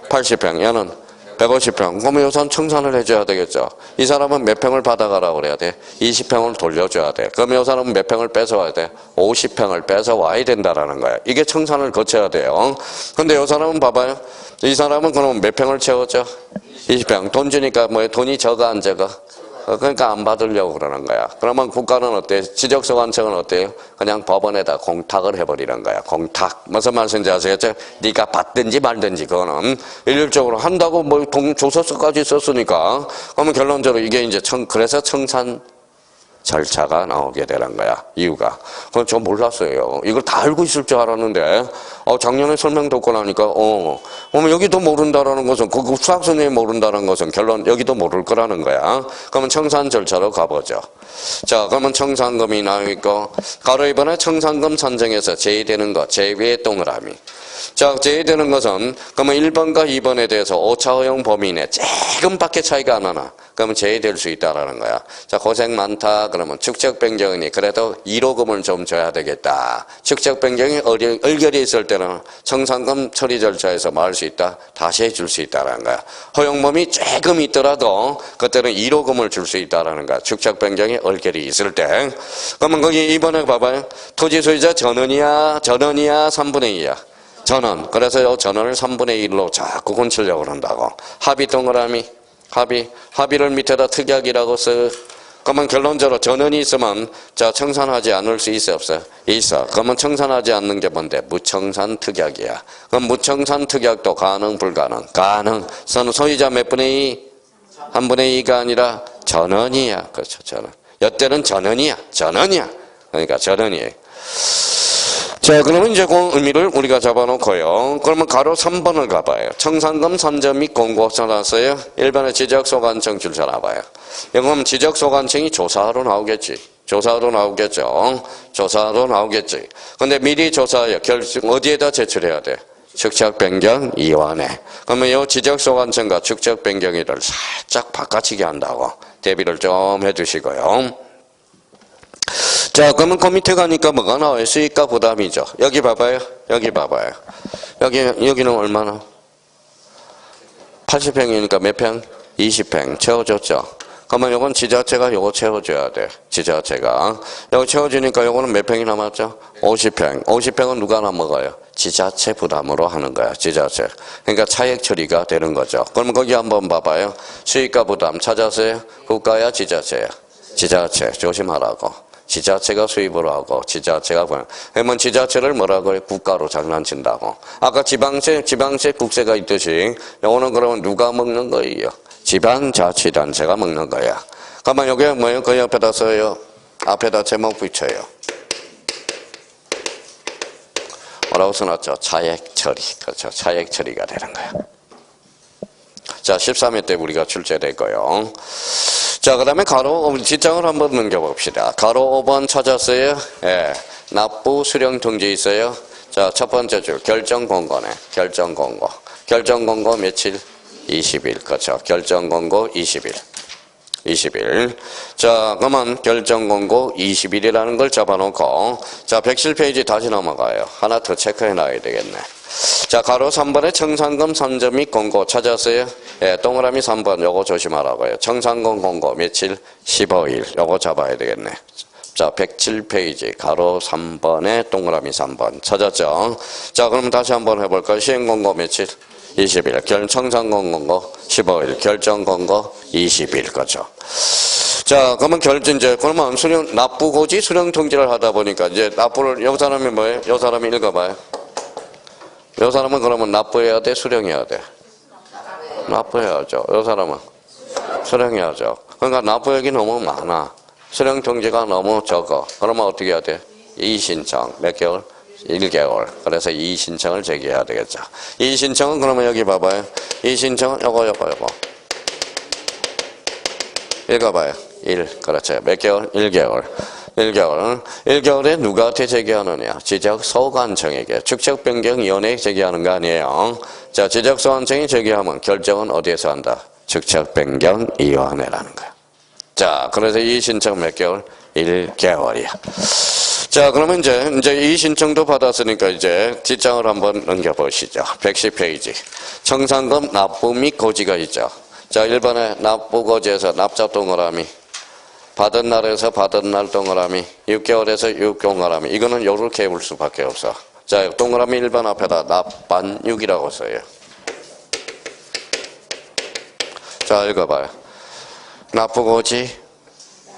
80평. 얘는 150평. 그러면 우선 청산을 해줘야 되겠죠. 이 사람은 몇 평을 받아가라고 그래야 돼? 20평을 돌려줘야 돼. 그러면 이 사람은 몇 평을 뺏어와야 돼? 50평을 뺏어와야 된다라는 거야. 이게 청산을 거쳐야 돼요. 근데 이 사람은 봐봐요. 이 사람은 그럼 몇 평을 채웠죠? 20평. 돈 주니까 뭐 돈이 적어 안 적어? 그러니까 안 받으려고 그러는 거야. 그러면 국가는 어때? 지적소관청은 어때요? 그냥 법원에다 공탁을 해버리는 거야. 공탁. 무슨 말씀인지 아시겠죠? 네가 받든지 말든지 그거는 일률적으로 한다고 뭐 조서서까지 썼으니까. 그러면 결론적으로 이게 이제 그래서 청산 절차가 나오게 되는 거야. 이유가. 그건 저 몰랐어요. 이걸 다 알고 있을 줄 알았는데, 작년에 설명 듣고 나니까, 그러면 여기도 모른다라는 것은, 그 수학 선생님이 모른다는 것은 결론, 여기도 모를 거라는 거야. 그러면 청산 절차로 가보죠. 자, 그러면 청산금이 나오니까, 가로 이번에 청산금 산정에서 제외되는 것, 제외의 동그라미. 자, 제외되는 것은, 그러면 1번과 2번에 대해서 오차 허용 범위 내 조금밖에 차이가 안 나나. 그러면 제외될 수 있다라는 거야. 자, 고생 많다. 그러면 축적 변경이니 그래도 1호금을 좀 줘야 되겠다. 축적 변경이 얼결이 있을 때는 청산금 처리 절차에서 뭐 할 수 있다? 다시 해줄 수 있다라는 거야. 허용범위 조금 있더라도 그때는 1호금을 줄 수 있다라는 거야. 축적 변경이 얼결이 있을 때. 그러면 거기 이번에 봐봐요. 토지 소유자 전원이야, 3분의 2야. 전원. 그래서 이 전원을 3분의 1로 자꾸 곤치려고 그런다고. 합의 동그라미. 합의를 밑에다 특약이라고 써. 그러면 결론적으로 전원이 있으면 자 청산하지 않을 수 있어 없어? 있어. 그러면 청산하지 않는 게 뭔데? 무청산 특약이야. 그럼 무청산 특약도 가능 불가능? 가능. 소유자 몇 분의 2? 1분의 2가 아니라 전원이야. 그렇죠. 전원. 여태는 전원이야. 그러니까 전원이에요. 자, 그러면 이제 그 의미를 우리가 잡아놓고요. 그러면 가로 3번을 가봐요. 청산금 산정 및 공고 써놨어요. 일반의 지적소관청 줄 서나봐요. 그럼 지적소관청이 조사하러 나오겠지. 조사하러 나오겠지. 근데 미리 조사하여 결정 어디에다 제출해야 돼? 축적변경위원회. 그러면 이 지적소관청과 축적변경위를 살짝 바꿔치기 한다고 대비를 좀 해주시고요. 자, 그러면 그 밑에 가니까 뭐가 나와요? 수익과 부담이죠. 여기 봐봐요. 여기는 얼마나? 80평이니까 몇 평? 20평. 채워줬죠. 그러면 요건 지자체가 요거 채워줘야 돼. 지자체가. 요거 채워주니까 요거는 몇 평이 남았죠? 50평. 50평은 누가 남아가요? 지자체 부담으로 하는 거야. 지자체. 그러니까 차액 처리가 되는 거죠. 그러면 거기 한번 봐봐요. 수익과 부담 찾았어요? 국가야, 지자체야? 지자체. 조심하라고. 지자체가 수입을 하고 지자체가 그러면 지자체를 뭐라고 해? 국가로 장난친다고. 아까 지방세 국세가 있듯이 요거는 그러면 누가 먹는 거예요? 지방자치단체가 먹는 거야. 그러면 여기 뭐예요? 그 옆에다 써요. 앞에다 제목 붙여요. 뭐라고 써놨죠? 차액 처리. 그렇죠. 차액 처리가 되는 거야. 자, 13회 때 우리가 출제될 거예요. 자, 그 다음에 가로, 뒷장을 한번 넘겨봅시다. 가로 5번 찾았어요? 예. 납부 수령 통지 있어요? 자, 첫 번째 줄, 결정공고네. 결정공고. 결정공고 며칠? 20일. 그렇죠. 결정공고 20일. 자, 그러면 결정공고 20일이라는 걸 잡아놓고, 자, 107페이지 다시 넘어가요. 하나 더 체크해 놔야 되겠네. 자, 가로 3번에 청산금 산정 및 공고 찾았어요? 예, 동그라미 3번 요거 조심하라고요. 청산금 공고 며칠? 15일. 요거 잡아야 되겠네. 자, 107페이지 가로 3번에 동그라미 3번 찾았죠? 자, 그럼 다시 한번 해볼까요? 시행공고 며칠? 20일. 청산금 공고 15일. 결정공고 20일. 그죠? 자, 그러면 이제, 그러면 납부고지 수령통지를 하다 보니까, 이제 납부를, 요 사람이 뭐예요? 요 사람이 읽어봐요. 요 사람은 그러면 납부해야 돼? 수령해야 돼? 납부해야죠. 요 사람은 수령해야죠. 그러니까 납부액이 너무 많아. 수령통지가 너무 적어. 그러면 어떻게 해야 돼? 이의신청. 몇 개월? 1개월. 그래서 이의신청을 제기해야 되겠죠. 이의신청은 그러면 여기 봐봐요. 이의신청은 요거. 읽어봐요. 1. 그렇죠. 몇 개월? 1개월. 1개월에 누구한테 제기하느냐? 지적소관청에게. 축척변경위원회에 제기하는 거 아니에요. 자, 지적소관청이 제기하면 결정은 어디에서 한다? 축척변경위원회라는 거야. 자, 그래서 이 신청 몇 개월? 1개월이야. 자, 그러면 이제 이 신청도 받았으니까 이제 뒷장을 한번 넘겨보시죠. 110페이지. 청산금 납부 및 고지가 있죠. 자, 1번에 납부 고지에서 납자 동그라미. 받은 날에서 받은 날 동그라미, 6개월에서 6 동그라미. 이거는 요렇게 해볼 수밖에 없어. 자, 동그라미 1번 앞에다 납반 6이라고 써요. 자, 읽어봐요. 납부고지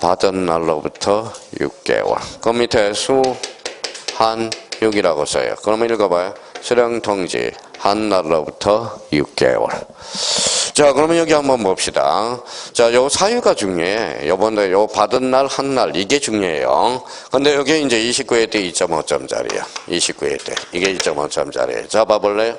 받은 날로부터 6개월. 그 밑에 수한 6이라고 써요. 그러면 읽어봐요. 수령통지 한 날로부터 6개월. 자, 그러면 여기 한번 봅시다. 자, 요 사유가 중요해. 요번에 요 받은 날, 한 날, 이게 중요해요. 근데 여기 이제 29회 때 2.5점짜리야. 29회 때. 이게 2.5점짜리예요. 자, 봐볼래요?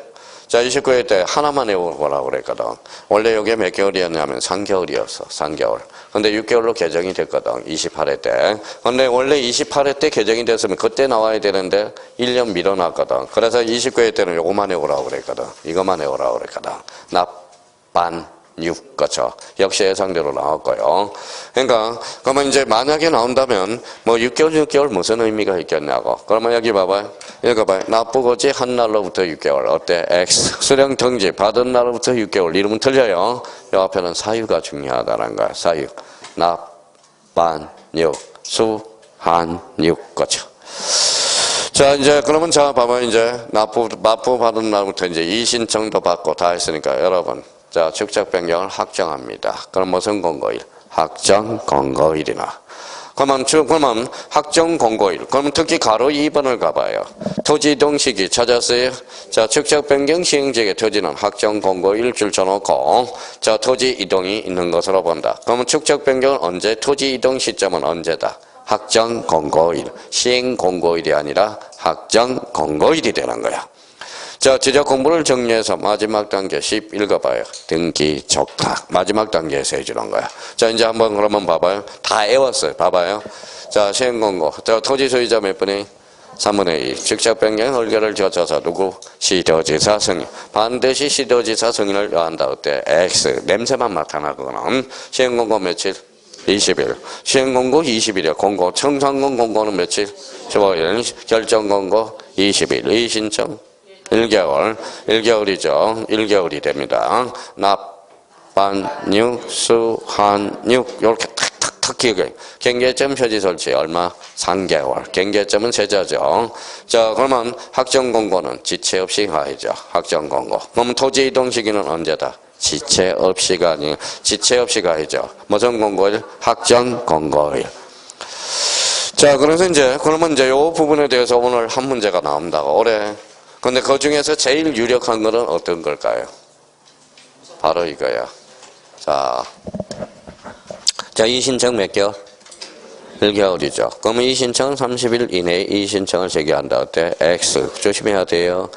자, 29회 때 하나만 외우라고 그랬거든. 원래 여기 몇 개월이었냐면 3개월이었어. 3개월. 근데 6개월로 개정이 됐거든. 28회 때. 근데 원래 28회 때 개정이 됐으면 그때 나와야 되는데 1년 미뤄놨거든. 그래서 29회 때는 요거만 외우라고 그랬거든. 이것만 외우라고 그랬거든. 반 6, 그렇죠. 역시 예상대로 나왔고요. 그러니까 그러면 이제 만약에 나온다면 뭐 6개월 무슨 의미가 있겠냐고. 그러면 여기 봐봐요. 읽어봐요. 납부고지 한 날로부터 6개월. 어때? X. 수령통지 받은 날로부터 6개월. 이름은 틀려요. 이 앞에는 사유가 중요하다는 거야. 사유. 납반 6. 수한 6. 그렇죠. 자, 이제, 그러면 자, 봐봐요. 이제, 납부 받은 날부터 이제 이의신청도 받고 다 했으니까, 여러분. 자, 축적 변경을 확정합니다. 그럼 무슨 공고일? 확정 공고일이나. 그러면 확정 공고일. 그러면 특히 가로 2번을 가봐요. 토지 이동 시기 찾았어요? 자, 축적 변경 시행지의 토지는 확정 공고일 줄쳐놓고, 자, 토지 이동이 있는 것으로 본다. 그러면 축적 변경은 언제? 토지 이동 시점은 언제다? 확정 공고일. 시행 공고일이 아니라 확정 공고일이 되는 거야. 자, 지적 공부를 정리해서 마지막 단계 10 읽어봐요. 등기 적탁. 마지막 단계에서 해주는 거야. 자, 이제 한번 그러면 봐봐요. 다 외웠어요. 봐봐요. 자, 시행 공고. 자, 토지 소유자 몇 분이? 3분의 2. 직접 변경 의결을 거쳐서 누구? 시도지사 승인. 반드시 시도지사 승인을 요한다. 어때? X. 냄새만 맡아나거든. 시행 공고 며칠? 20일. 시행공고 20일이야. 공고. 청산금 공고는 며칠? 15일. 결정공고 20일. 이의신청 1개월. 1개월이죠. 1개월이 됩니다. 납반육, 수한육. 요렇게 탁탁탁 기억해. 경계점 표지 설치 얼마? 3개월. 경계점은 세자죠. 자, 그러면 확정공고는 지체 없이 가야죠. 확정공고. 그러면 토지 이동 시기는 언제다? 지체 없이가 아니에요. 지체 없이 가야죠. 무슨 공고일? 확정 공고일. 자, 그래서 이제, 그러면 이제 요 부분에 대해서 오늘 한 문제가 나온다고. 올해. 근데 그 중에서 제일 유력한 거는 어떤 걸까요? 바로 이거야. 자, 이 신청 몇 개월? 1개월이죠. 그러면 이 신청은 30일 이내에 이 신청을 제기한다. 어때? X. 조심해야 돼요.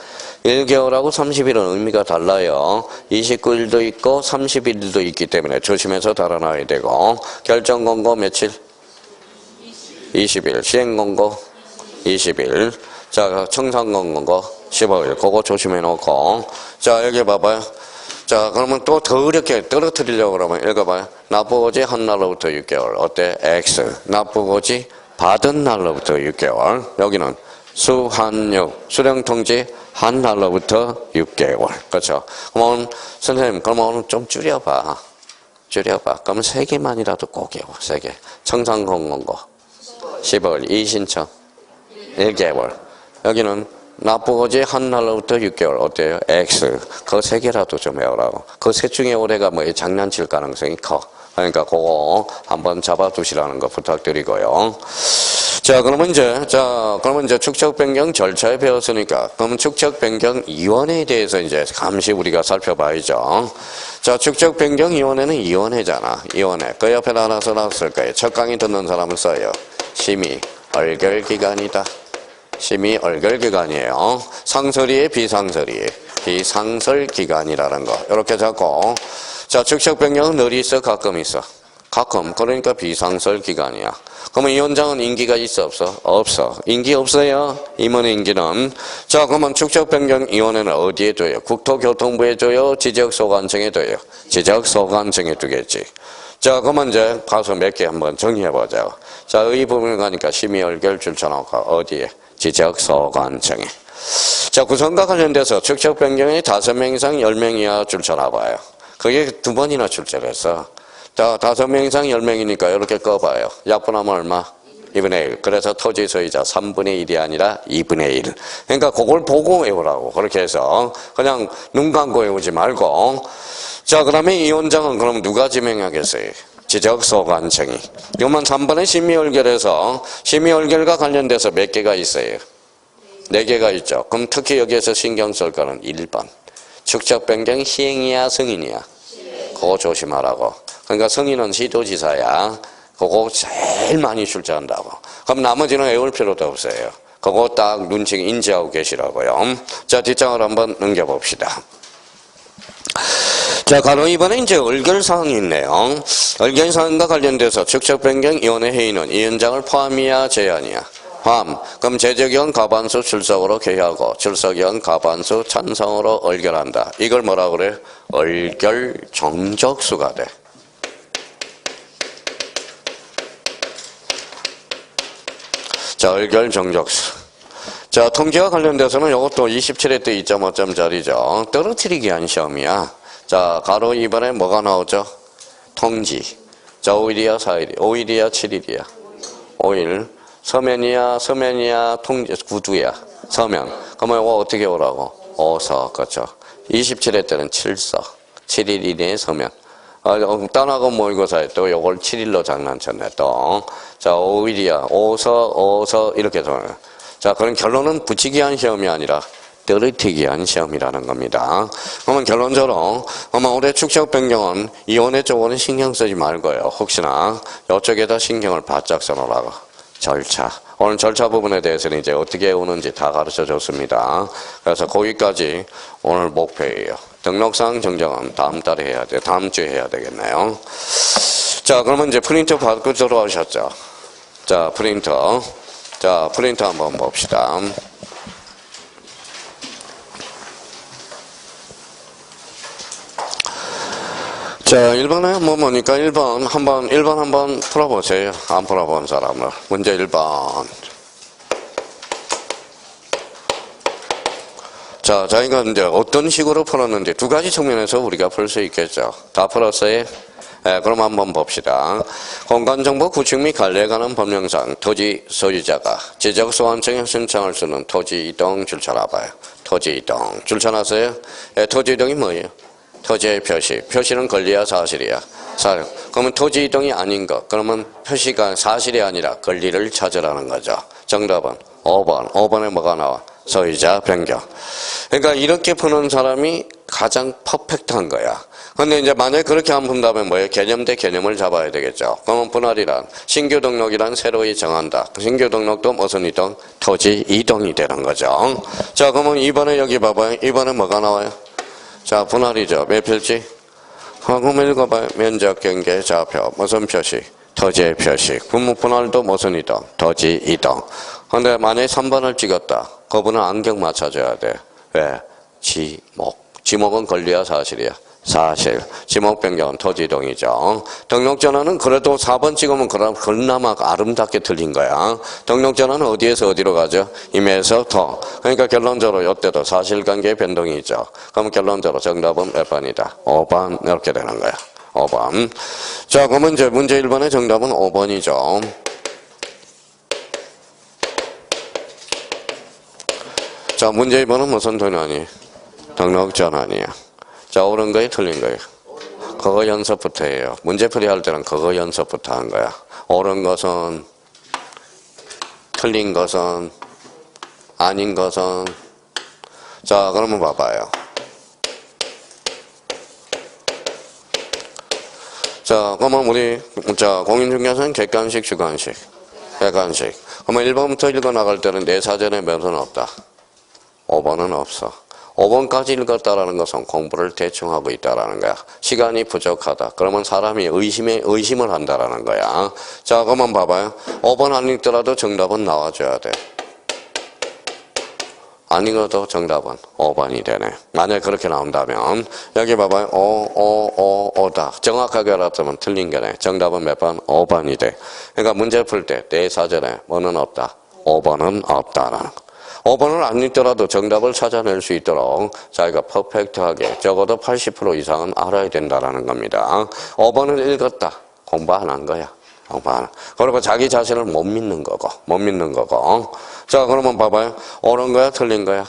1개월하고 30일은 의미가 달라요. 29일도 있고 30일도 있기 때문에 조심해서 달아놔야 되고. 결정공고 며칠? 20일. 시행공고 20일. 자, 청산공고 15일. 그거 조심해 놓고. 자, 여기 봐봐요. 자, 그러면 또 더 어렵게 떨어뜨리려고 그러면 읽어봐요. 납부고지 한 날로부터 6개월. 어때? X. 납부고지 받은 날로부터 6개월. 여기는 수한육. 수령통지 한 날로부터 6개월. 그렇죠? 그럼 오늘, 선생님, 그럼 오늘 좀 줄여봐. 그러면 3개만이라도 꼭 외워. 3개. 청산공고 15일. 이의신청 1개월. 여기는 납부고지 한 날로부터 6개월. 어때요? X. 그 3개라도 좀 외우라고. 그 셋 중에 올해가 뭐 장난칠 가능성이 커. 그러니까 그거 한번 잡아두시라는 거 부탁드리고요. 자, 그러면 이제 축적 변경 절차에 배웠으니까, 그러면 축적 변경 이원회에 대해서 이제 잠시 우리가 살펴봐야죠. 자, 축적 변경 이원회는 이원회잖아. 이원회. 그 옆에 하나 써놨을 거예요. 첫 강의 듣는 사람은 써요. 심의 얼결 기간이다. 심의 얼결 기간이에요. 상설이에 비상설이에 비상설 기간이라는 거. 이렇게 잡고, 자, 축적 변경은 늘 있어, 가끔 있어. 가끔. 그러니까 비상설 기간이야. 그러면 위원장은 임기가 있어, 없어? 없어. 임기 없어요. 임원의 임기는. 자, 그러면 축적변경위원회는 어디에 둬요? 국토교통부에 둬요? 지적소관청에 둬요? 지적소관청에 두겠지. 자, 그러면 이제 가서 몇 개 한번 정리해보자. 자, 의부분을 가니까 심의얼결 줄쳐놓고 어디에? 지적소관청에. 자, 구성과 관련돼서 축적변경이 5명 이상 10명 이하 줄쳐놔봐요. 그게 2번이나 출제를 했어. 자, 5명 이상 10명이니까 이렇게 꺼봐요. 약분하면 얼마? 2분의 1. 그래서 토지 소유자 3분의 1이 아니라 2분의 1. 그러니까 그걸 보고 외우라고. 그렇게 해서 그냥 눈 감고 외우지 말고. 자, 그다음에 이 원장은 그럼 누가 지명하겠어요? 지적소관청이. 이것만 3번에 심의얼결해서 심의얼결과 관련돼서 몇 개가 있어요? 4개가 있죠. 그럼 특히 여기에서 신경 쓸 거는 1번. 축적변경 시행이야, 승인이야? 그거 조심하라고. 그러니까 성인은 시도지사야. 그거 제일 많이 출제한다고. 그럼 나머지는 외울 필요도 없어요. 그거 딱 눈치 인지하고 계시라고요. 자, 뒷장을 한번 넘겨봅시다. 자, 가로 2번에 이제 얼결사항이 있네요. 얼결사항과 관련돼서 축적변경위원회 회의는 위원장을 포함이야, 제한이야? 포함. 그럼 제적위원 과반수 출석으로 개의하고 출석위원 과반수 찬성으로 얼결한다. 이걸 뭐라 그래? 얼결 정적수가 돼. 자, 얼결 정적수. 자, 통지와 관련돼서는 이것도 27회 때 2.5점짜리죠. 떨어뜨리기 한 시험이야. 자, 가로 2번에 뭐가 나오죠? 통지. 자, 5일이야, 4일이야? 5일이야, 7일이야? 5일. 서면이야, 통지, 구두야? 서면. 그러면 이거 어떻게 오라고? 5서, 그렇죠. 27회 때는 7서. 7일 이내에 서면. 땅하고 모의고사에 또 요걸 7일로 장난쳤네, 또. 자, 5일이야. 5서, 이렇게 정해요. 자, 그런 결론은 붙이기 한 시험이 아니라 떨어뜨리기 한 시험이라는 겁니다. 그러면 결론적으로, 올해 축적 변경은 이원회 쪽으로는 신경 쓰지 말고요. 혹시나 이쪽에다 신경을 바짝 써놓으라고. 절차. 오늘 절차 부분에 대해서는 이제 어떻게 오는지 다 가르쳐 줬습니다. 그래서 거기까지 오늘 목표예요. 등록상 정정은 다음 달에 해야 돼. 다음 주에 해야 되겠네요. 자, 그러면 이제 프린터 받고 들어오셨죠? 자, 프린터. 자, 프린터 한번 봅시다. 자, 1번에 뭐니까 1번 한번 풀어보세요. 안 풀어본 사람을. 문제 1번. 자, 저희가 이제 어떤 식으로 풀었는지 2가지 측면에서 우리가 풀 수 있겠죠. 다 풀었어요? 네, 그럼 한번 봅시다. 공간정보 구축 및 관리에 관한 법령상 토지 소유자가 지적소관청에 신청할 수 있는 토지 이동 줄쳐놔봐요. 토지 이동. 줄쳐놨어요? 네, 토지 이동이 뭐예요? 토지의 표시. 표시는 권리야, 사실이야? 사실. 그러면 토지 이동이 아닌 것. 그러면 표시가 사실이 아니라 권리를 찾으라는 거죠. 정답은 5번. 5번에 뭐가 나와? 소유자 변경. 그러니까 이렇게 푸는 사람이 가장 퍼펙트한 거야. 근데 이제 만약에 그렇게 안 푼다면 뭐예요? 개념 대 개념을 잡아야 되겠죠. 그러면 분할이란 신규 등록이란 새로이 정한다. 신규 등록도 무슨 이동? 토지 이동이 되는 거죠. 자, 그러면 이번에 여기 봐봐요. 이번에 뭐가 나와요? 자, 분할이죠. 몇 필지? 그럼 읽어봐요. 면적, 경계, 좌표. 무슨 표시? 토지의 표시. 그럼 분할도 무슨 이동? 토지 이동. 근데 만약에 3번을 찍었다. 그분은 안경 맞춰줘야 돼. 왜? 지목. 지목은 권리야, 사실이야? 사실. 지목 변경은 토지 이동이죠. 등록전환은 그래도 4번 찍으면 그나마 아름답게 틀린 거야. 등록전환은 어디에서 어디로 가죠? 임에서 더. 그러니까 결론적으로 이때도 사실관계의 변동이 있죠. 그럼 결론적으로 정답은 몇 번이다? 5번. 이렇게 되는 거야. 5번. 자, 그러면 이제 문제 1번의 정답은 5번이죠. 자, 문제 2번은 무슨 전환이? 등록전환이야. 자, 옳은 거예요? 틀린 거예요? 그거 연습부터 해요. 문제풀이 할 때는 그거 연습부터 한 거야. 옳은 것은, 틀린 것은, 아닌 것은. 자, 그러면 봐봐요. 자, 그러면 우리, 공인중개사는 객관식, 주관식. 객관식. 그러면 1번부터 읽어 나갈 때는 내 사전에 몇은 없다. 5번은 없어. 5번까지 읽었다라는 것은 공부를 대충 하고 있다라는 거야. 시간이 부족하다. 그러면 사람이 의심을 한다라는 거야. 자, 그러면 봐봐요. 5번 안 읽더라도 정답은 나와줘야 돼. 안 읽어도 정답은 5번이 되네. 만약 그렇게 나온다면 여기 봐봐요. 오다. 정확하게 알았다면 틀린 거네. 정답은 몇 번? 5번이 돼. 그러니까 문제 풀 때 내 사전에 뭐는 없다. 5번은 없다라는 거. 5번을 안 읽더라도 정답을 찾아낼 수 있도록 자기가 퍼펙트하게 적어도 80% 이상은 알아야 된다라는 겁니다. 5번을 읽었다. 공부 안 한 거야. 공부 안. 그리고 자기 자신을 못 믿는 거고. 자, 그러면 봐봐요. 옳은 거야, 틀린 거야?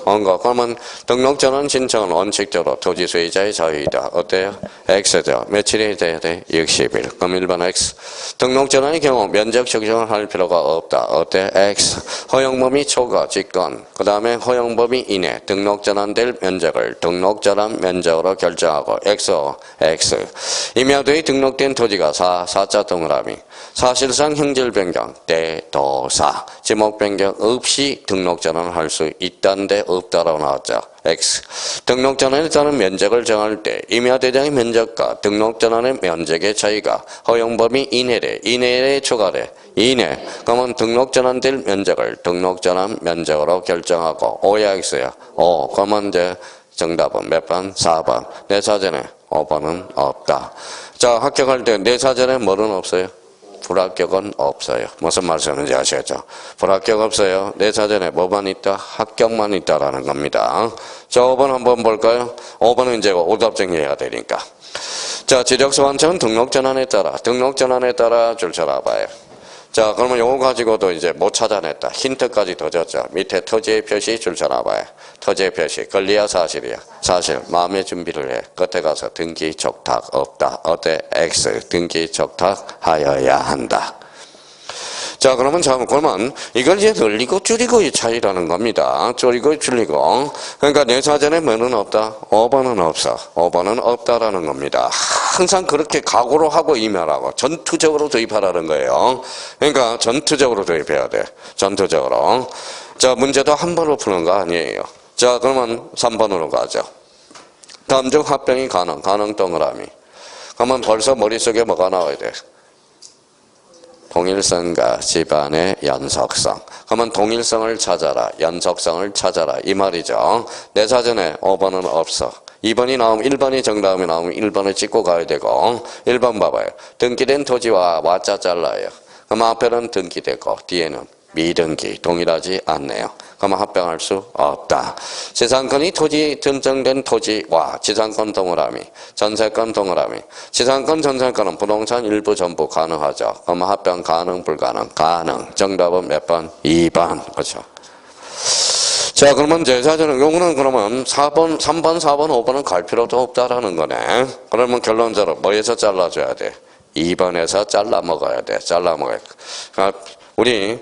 온 거. 그러면 등록전환 신청은 원칙적으로 토지 소유자의 자유이다. 어때요? X죠. 며칠이 돼야 돼? 60일. 그럼 1번 X. 등록전환의 경우 면적 적정을 할 필요가 없다. 어때? X. 허용범위 초과, 직권. 그 다음에 허용범위 이내 등록전환될 면적을 등록전환 면적으로 결정하고 X. 임야도에 등록된 토지가 4자 동그라미. 사실상 형질 변경, 대도사. 지목 변경 없이 등록전환을 할 수 있다는데 없다라고 나왔죠. X. 등록전환에 따른 면적을 정할 때 임야대장의 면적과 등록전환의 면적의 차이가 허용범위 이내에 초과돼. 이내. 그러면 등록전환될 면적을 등록전환 면적으로 결정하고 O야 X야. 그러면 이제 정답은 몇 번? 4번. 내 사전에 5번은 없다. 자, 합격할 때 내 사전에 뭐는 없어요? 불합격은 없어요. 무슨 말씀인지 아시겠죠? 불합격 없어요. 내 사전에 뭐만 있다? 합격만 있다라는 겁니다. 자, 5번 한번 볼까요? 5번은 이제 오답 정리해야 되니까. 자, 지적서 완성은 등록전환에 따라 줄 쳐놔봐요. 자, 그러면 요거 가지고도 이제 못 찾아냈다. 힌트까지 더 줬죠. 밑에 토지의 표시 줄 쳐놔봐요. 토지의 표시. 권리야, 사실이야? 사실. 마음의 준비를 해. 끝에 가서 등기 적탁 없다. 어때? X. 등기 적탁하여야 한다. 자, 그러면 이걸 이제 늘리고 줄이고의 차이라는 겁니다. 줄이고 줄이고. 그러니까 내 사전에 뭐는 없다? 5번은 없어. 5번은 없다라는 겁니다. 항상 그렇게 각오로 하고 임하라고. 전투적으로 도입하라는 거예요. 그러니까 전투적으로 도입해야 돼. 전투적으로. 자, 문제도 한 번으로 푸는 거 아니에요. 자, 그러면 3번으로 가죠. 다음 중 합병이 가능 동그라미. 그러면 벌써 머릿속에 뭐가 나와야 돼? 동일성과 집안의 연속성. 그러면 동일성을 찾아라. 연속성을 찾아라. 이 말이죠. 내 사전에 5번은 없어. 2번이 나오면 1번이 정답이 나오면 1번을 찍고 가야 되고 1번 봐봐요. 등기된 토지와 와자 잘라요. 그럼 앞에는 등기되고 뒤에는 미등기. 동일하지 않네요. 그러면 합병할 수 없다. 지상권이 증정된 토지와 지상권 동그라미, 전세권 동그라미. 지상권, 전세권은 부동산 일부 전부 가능하죠. 그러면 합병 가능, 불가능? 가능. 정답은 몇 번? 2번. 그렇죠. 자, 그러면 제 사전은 요거는 그러면 3번, 4번, 5번은 갈 필요도 없다라는 거네. 그러면 결론적으로 뭐에서 잘라줘야 돼? 2번에서 잘라 먹어야 돼. 잘라 먹어야 돼. 그러니까 우리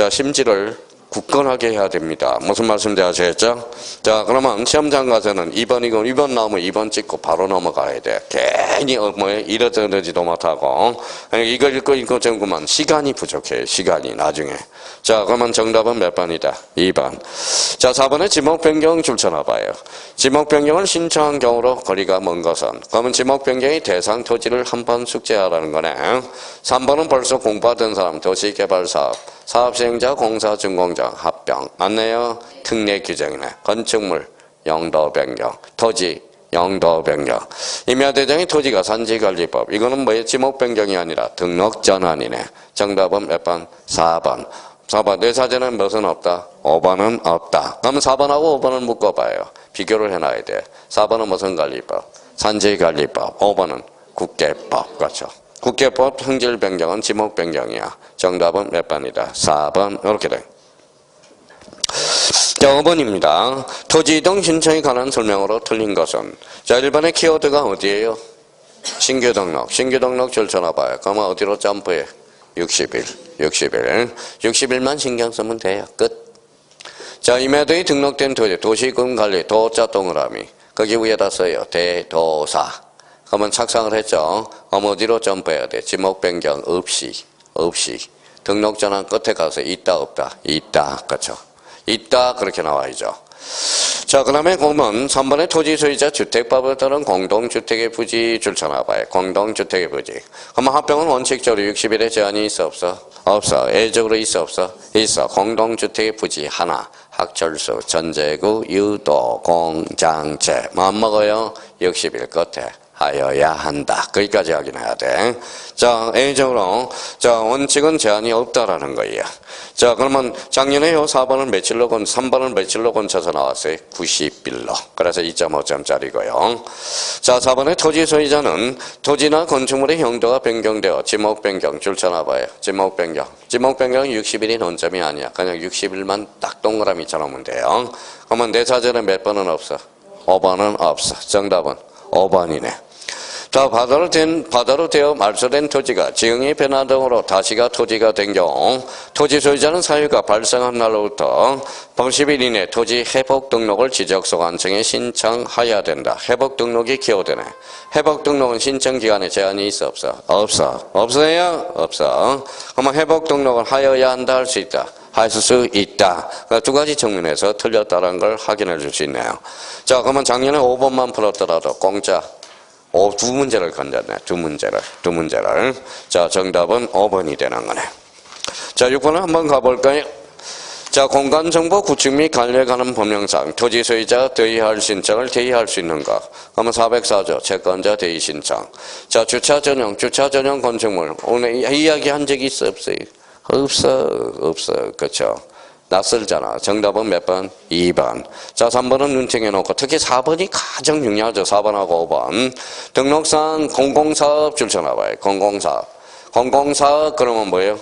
심지를 굳건하게 해야 됩니다. 무슨 말씀인지 아시겠죠? 자, 그러면 시험장 가서는 2번 나오면 2번 찍고 바로 넘어가야 돼. 괜히 이러저러지도 못하고. 이거 읽고 정구만 시간이 부족해요. 시간이 나중에. 자, 그러면 정답은 몇 번이다? 2번. 자, 4번에 지목 변경 줄 쳐놔봐요. 지목 변경을 신청한 경우로 거리가 먼 것은? 그러면 지목 변경의 대상 토지를 한번 숙지하라는 거네. 3번은 벌써 공부하던 사람, 도시개발사업. 사업시행자, 공사, 준공장, 합병. 맞네요? 특례 규정이네. 건축물, 영도 변경. 토지, 영도 변경. 임야대장의 토지가 산지관리법. 이거는 뭐예요? 지목 변경이 아니라 등록 전환이네. 정답은 몇 번? 4번. 4번. 내 사전에는 몇은 없다? 5번은 없다. 그럼 4번하고 5번을 묶어봐요. 비교를 해놔야 돼. 4번은 무슨 관리법? 산지관리법. 5번은 국계법. 그렇죠. 국계법 형질 변경은 지목 변경이야. 정답은 몇 번이다? 4번. 이렇게 돼. 자, 5번입니다. 토지 이동 신청에 관한 설명으로 틀린 것은? 자, 1번의 키워드가 어디예요? 신규 등록 줄쳐놔 봐요. 그러면 어디로 점프해? 60일만 신경 쓰면 돼요. 끝. 자, 이메도에 등록된 토지, 도시군관리, 도자 동그라미. 거기 위에다 써요. 대도사. 그러면 착상을 했죠. 그럼 어디로 점프해야 돼? 지목 변경 없이. 등록 전환 끝에 가서 있다, 없다? 있다. 그렇죠. 있다. 그렇게 나와야죠. 자, 그 다음에 보면 3번의 토지 소유자 주택법에 따른 공동주택의 부지 줄쳐놔봐요. 공동주택의 부지. 그러면 합병은 원칙적으로 60일의 제한이 있어, 없어? 없어. 예적으로 있어, 없어? 있어. 공동주택의 부지 하나. 학철수, 전제구, 유도, 공장체. 안 먹어요? 60일 끝에 하여야 한다. 거기까지 확인해야 돼. 자, A적으로, 자, 원칙은 제한이 없다라는 거예요. 자, 그러면 작년에 요 4번을 며칠로 3번을 며칠로 건쳐서 나왔어요? 90일로. 그래서 2.5점짜리고요. 자, 4번의 토지 소유자는 토지나 건축물의 용도가 변경되어 지목 변경 줄쳐놔봐요. 지목 변경은 60일이 논점이 아니야. 그냥 60일만 딱 동그라미 쳐놓으면 돼요. 그러면 내 사전에 몇 번은 없어? 5번은 없어. 정답은 5번이네. 자, 바다로 되어 말소된 토지가 지형의 변화 등으로 다시가 토지가 된 경우 토지 소유자는 사유가 발생한 날로부터 30일 이내 토지 회복 등록을 지적소관청에 신청하여야 된다. 회복 등록이 기호되네. 회복 등록은 신청 기간에 제한이 있어, 없어? 없어요? 없어. 그러면 회복 등록을 하여야 한다, 할 수 있다. 하실 수 있다. 그러니까 두 가지 측면에서 틀렸다는 걸 확인해 줄 수 있네요. 자, 그러면 작년에 5번만 풀었더라도 공짜. 두 문제를 건졌네. 두 문제를. 자, 정답은 5번이 되는 거네. 자, 6번을 한번 가볼까요? 자, 공간정보 구축 및 관리에 관한 법령상 토지 소유자가 대의할 신청을 대의할 수 있는 것. 그러면 404조 채권자 대의 신청. 자, 주차 전용 건축물. 오늘 이야기한 적이 있어, 없어요? 없어. 그렇죠. 낯설잖아. 정답은 몇 번? 2번. 자, 3번은 눈팅해놓고 특히 4번이 가장 중요하죠. 4번하고 5번. 등록상 공공사업 줄쳐놔봐요. 공공사업 그러면 뭐예요?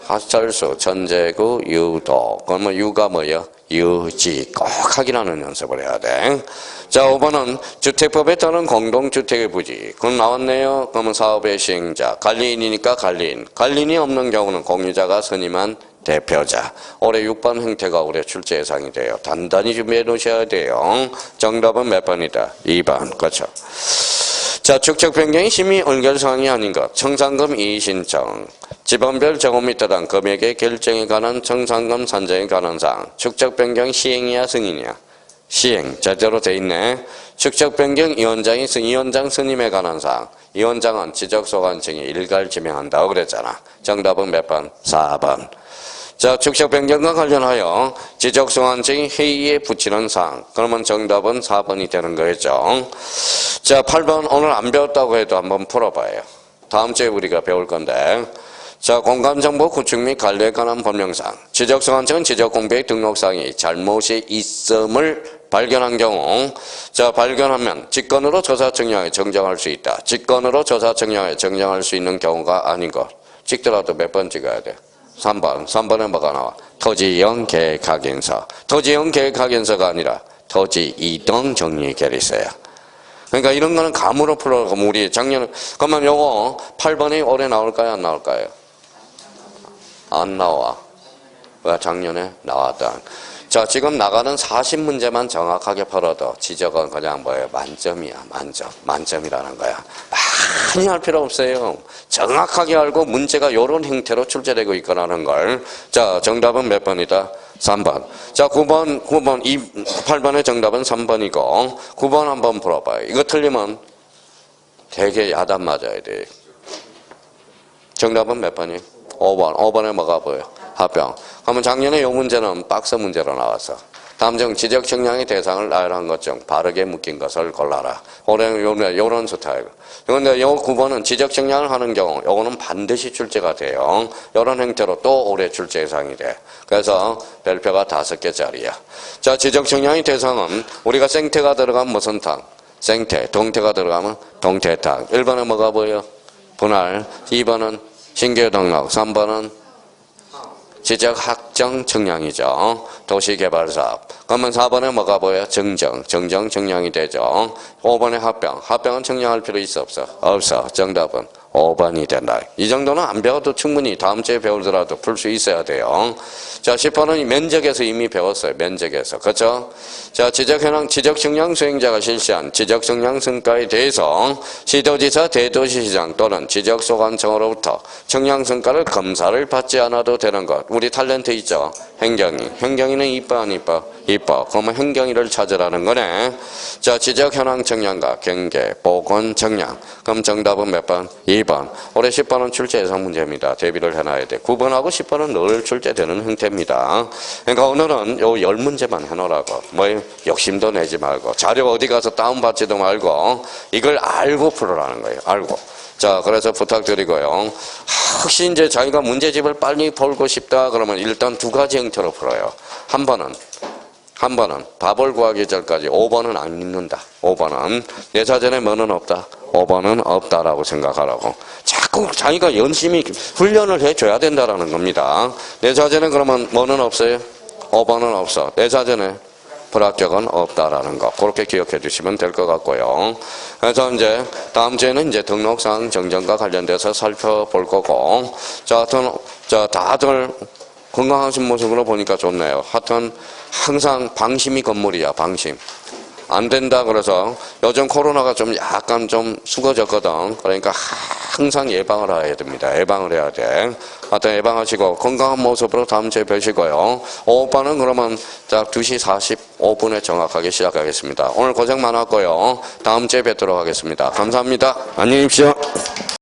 하철수, 전제구, 유도. 그러면 유가 뭐예요? 유지. 꼭 확인하는 연습을 해야 돼. 자, 5번은 주택법에 따른 공동주택의 부지. 그럼 나왔네요. 그러면 사업의 시행자. 관리인이니까 관리인. 관리인이 없는 경우는 공유자가 선임한 대표자. 올해 6번 행태가 올해 출제 예상이 돼요. 단단히 준비해 놓으셔야 돼요. 정답은 몇 번이다? 2번. 그렇죠. 자, 축적 변경이 심의 의결사항이 아닌 것. 청산금 이의 신청. 지번별 정호미터당 금액의 결정에 관한 청산금 산정에 관한 사항. 축적 변경 시행이야 승인이야? 시행. 제대로 돼 있네. 축적 변경 위원장 선임에 관한 사항. 위원장은 지적소관청이 일괄 지명한다고 그랬잖아. 정답은 몇 번? 4번. 자, 축적 변경과 관련하여 지적소관청이 회의에 붙이는 사항. 그러면 정답은 4번이 되는 거겠죠. 자, 8번 오늘 안 배웠다고 해도 한번 풀어봐요. 다음 주에 우리가 배울 건데. 자, 공간정보 구축 및 관리에 관한 법령상. 지적소관청은 지적공백 등록상이 잘못이 있음을 발견한 경우, 자, 발견하면 직권으로 조사청량에 정정할 수 있다. 직권으로 조사청량에 정정할 수 있는 경우가 아닌 것. 찍더라도 몇 번 찍어야 돼? 3번에 뭐가 나와? 토지형 계획확인서. 토지형 계획확인서가 아니라 토지 이동 정리 계획서야. 그러니까 이런 거는 감으로 풀어가고 우리 작년에 그러면 요거 8번이 올해 나올까요? 안 나올까요? 안 나와. 왜 작년에 나왔다. 자, 지금 나가는 40문제만 정확하게 풀어도 지적은 그냥 뭐예요? 만점이야. 만점이라는 거야. 많이 할 필요 없어요. 정확하게 알고 문제가 이런 형태로 출제되고 있거라는 걸. 자, 정답은 몇 번이다? 3번. 자, 9번, 8번의 정답은 3번이고 9번 한번 풀어봐요. 이거 틀리면 되게 야단 맞아야 돼. 정답은 몇 번이? 5번. 5번에 뭐가 보여? 합병. 그러면 작년에 이 문제는 박스 문제로 나왔어. 다음 중 지적 측량의 대상을 나열한 것 중 바르게 묶인 것을 골라라. 올해는 요런 스타일. 그런데 요 9번은 지적 측량을 하는 경우 요거는 반드시 출제가 돼요. 요런 형태로 또 올해 출제 예상이 돼. 그래서 별표가 5개짜리야. 자, 지적 측량의 대상은 우리가 생태가 들어가면 무슨 탕? 생태. 동태가 들어가면 동태탕. 1번은 뭐가 보여? 분할. 2번은 신규 등록. 3번은 지적학정 청량이죠. 도시개발사업. 그러면 4번에 뭐가 보여요? 정정 청량이 되죠. 5번에 합병은 청량할 필요 있어 없어? 없어. 정답은 5번이 된다. 이 정도는 안 배워도 충분히 다음 주에 배우더라도 풀 수 있어야 돼요. 자, 10번은 면적에서 이미 배웠어요. 면적에서. 그렇죠? 자, 지적청량 수행자가 실시한 지적청량 성과에 대해서 시도지사, 대도시시장 또는 지적소관청으로부터 청량 성과를 검사를 받지 않아도 되는 것. 우리 탤런트 있죠? 행경이는 이뻐 안 이뻐? 이뻐. 그러면 행경이를 찾으라는 거네. 자, 지적 현황 청량과 경계, 보건 청량. 그럼 정답은 몇 번? 2번. 올해 10번은 출제 예상 문제입니다. 대비를 해놔야 돼. 9번하고 10번은 늘 출제되는 형태입니다. 그러니까 오늘은 요 10문제만 해놓으라고. 뭐 욕심도 내지 말고 자료 어디 가서 다운받지도 말고 이걸 알고 풀으라는 거예요. 알고. 자, 그래서 부탁드리고요. 혹시 이제 자기가 문제집을 빨리 풀고 싶다 그러면 일단 두 가지 형태로 풀어요. 한 번은 답을 구하기 전까지 5번은 안 읽는다. 5번은 내 사전에 뭐는 없다. 5번은 없다라고 생각하라고. 자꾸 자기가 열심히 훈련을 해줘야 된다라는 겁니다. 내 사전에 그러면 뭐는 없어요? 5번은 없어. 내 사전에 불합격은 없다라는 거. 그렇게 기억해 주시면 될 것 같고요. 그래서 이제 다음 주에는 이제 등록상 정정과 관련돼서 살펴볼 거고. 자, 다들 건강하신 모습으로 보니까 좋네요. 하여튼 항상 방심이 건물이야. 방심. 안 된다 그래서 요즘 코로나가 좀 약간 좀 수거졌거든. 그러니까 항상 예방을 해야 됩니다. 예방을 해야 돼. 하여튼 예방하시고 건강한 모습으로 다음 주에 뵈시고요. 오빠는 그러면 딱 2시 45분에 정확하게 시작하겠습니다. 오늘 고생 많았고요. 다음 주에 뵙도록 하겠습니다. 감사합니다. 안녕히 계십시오.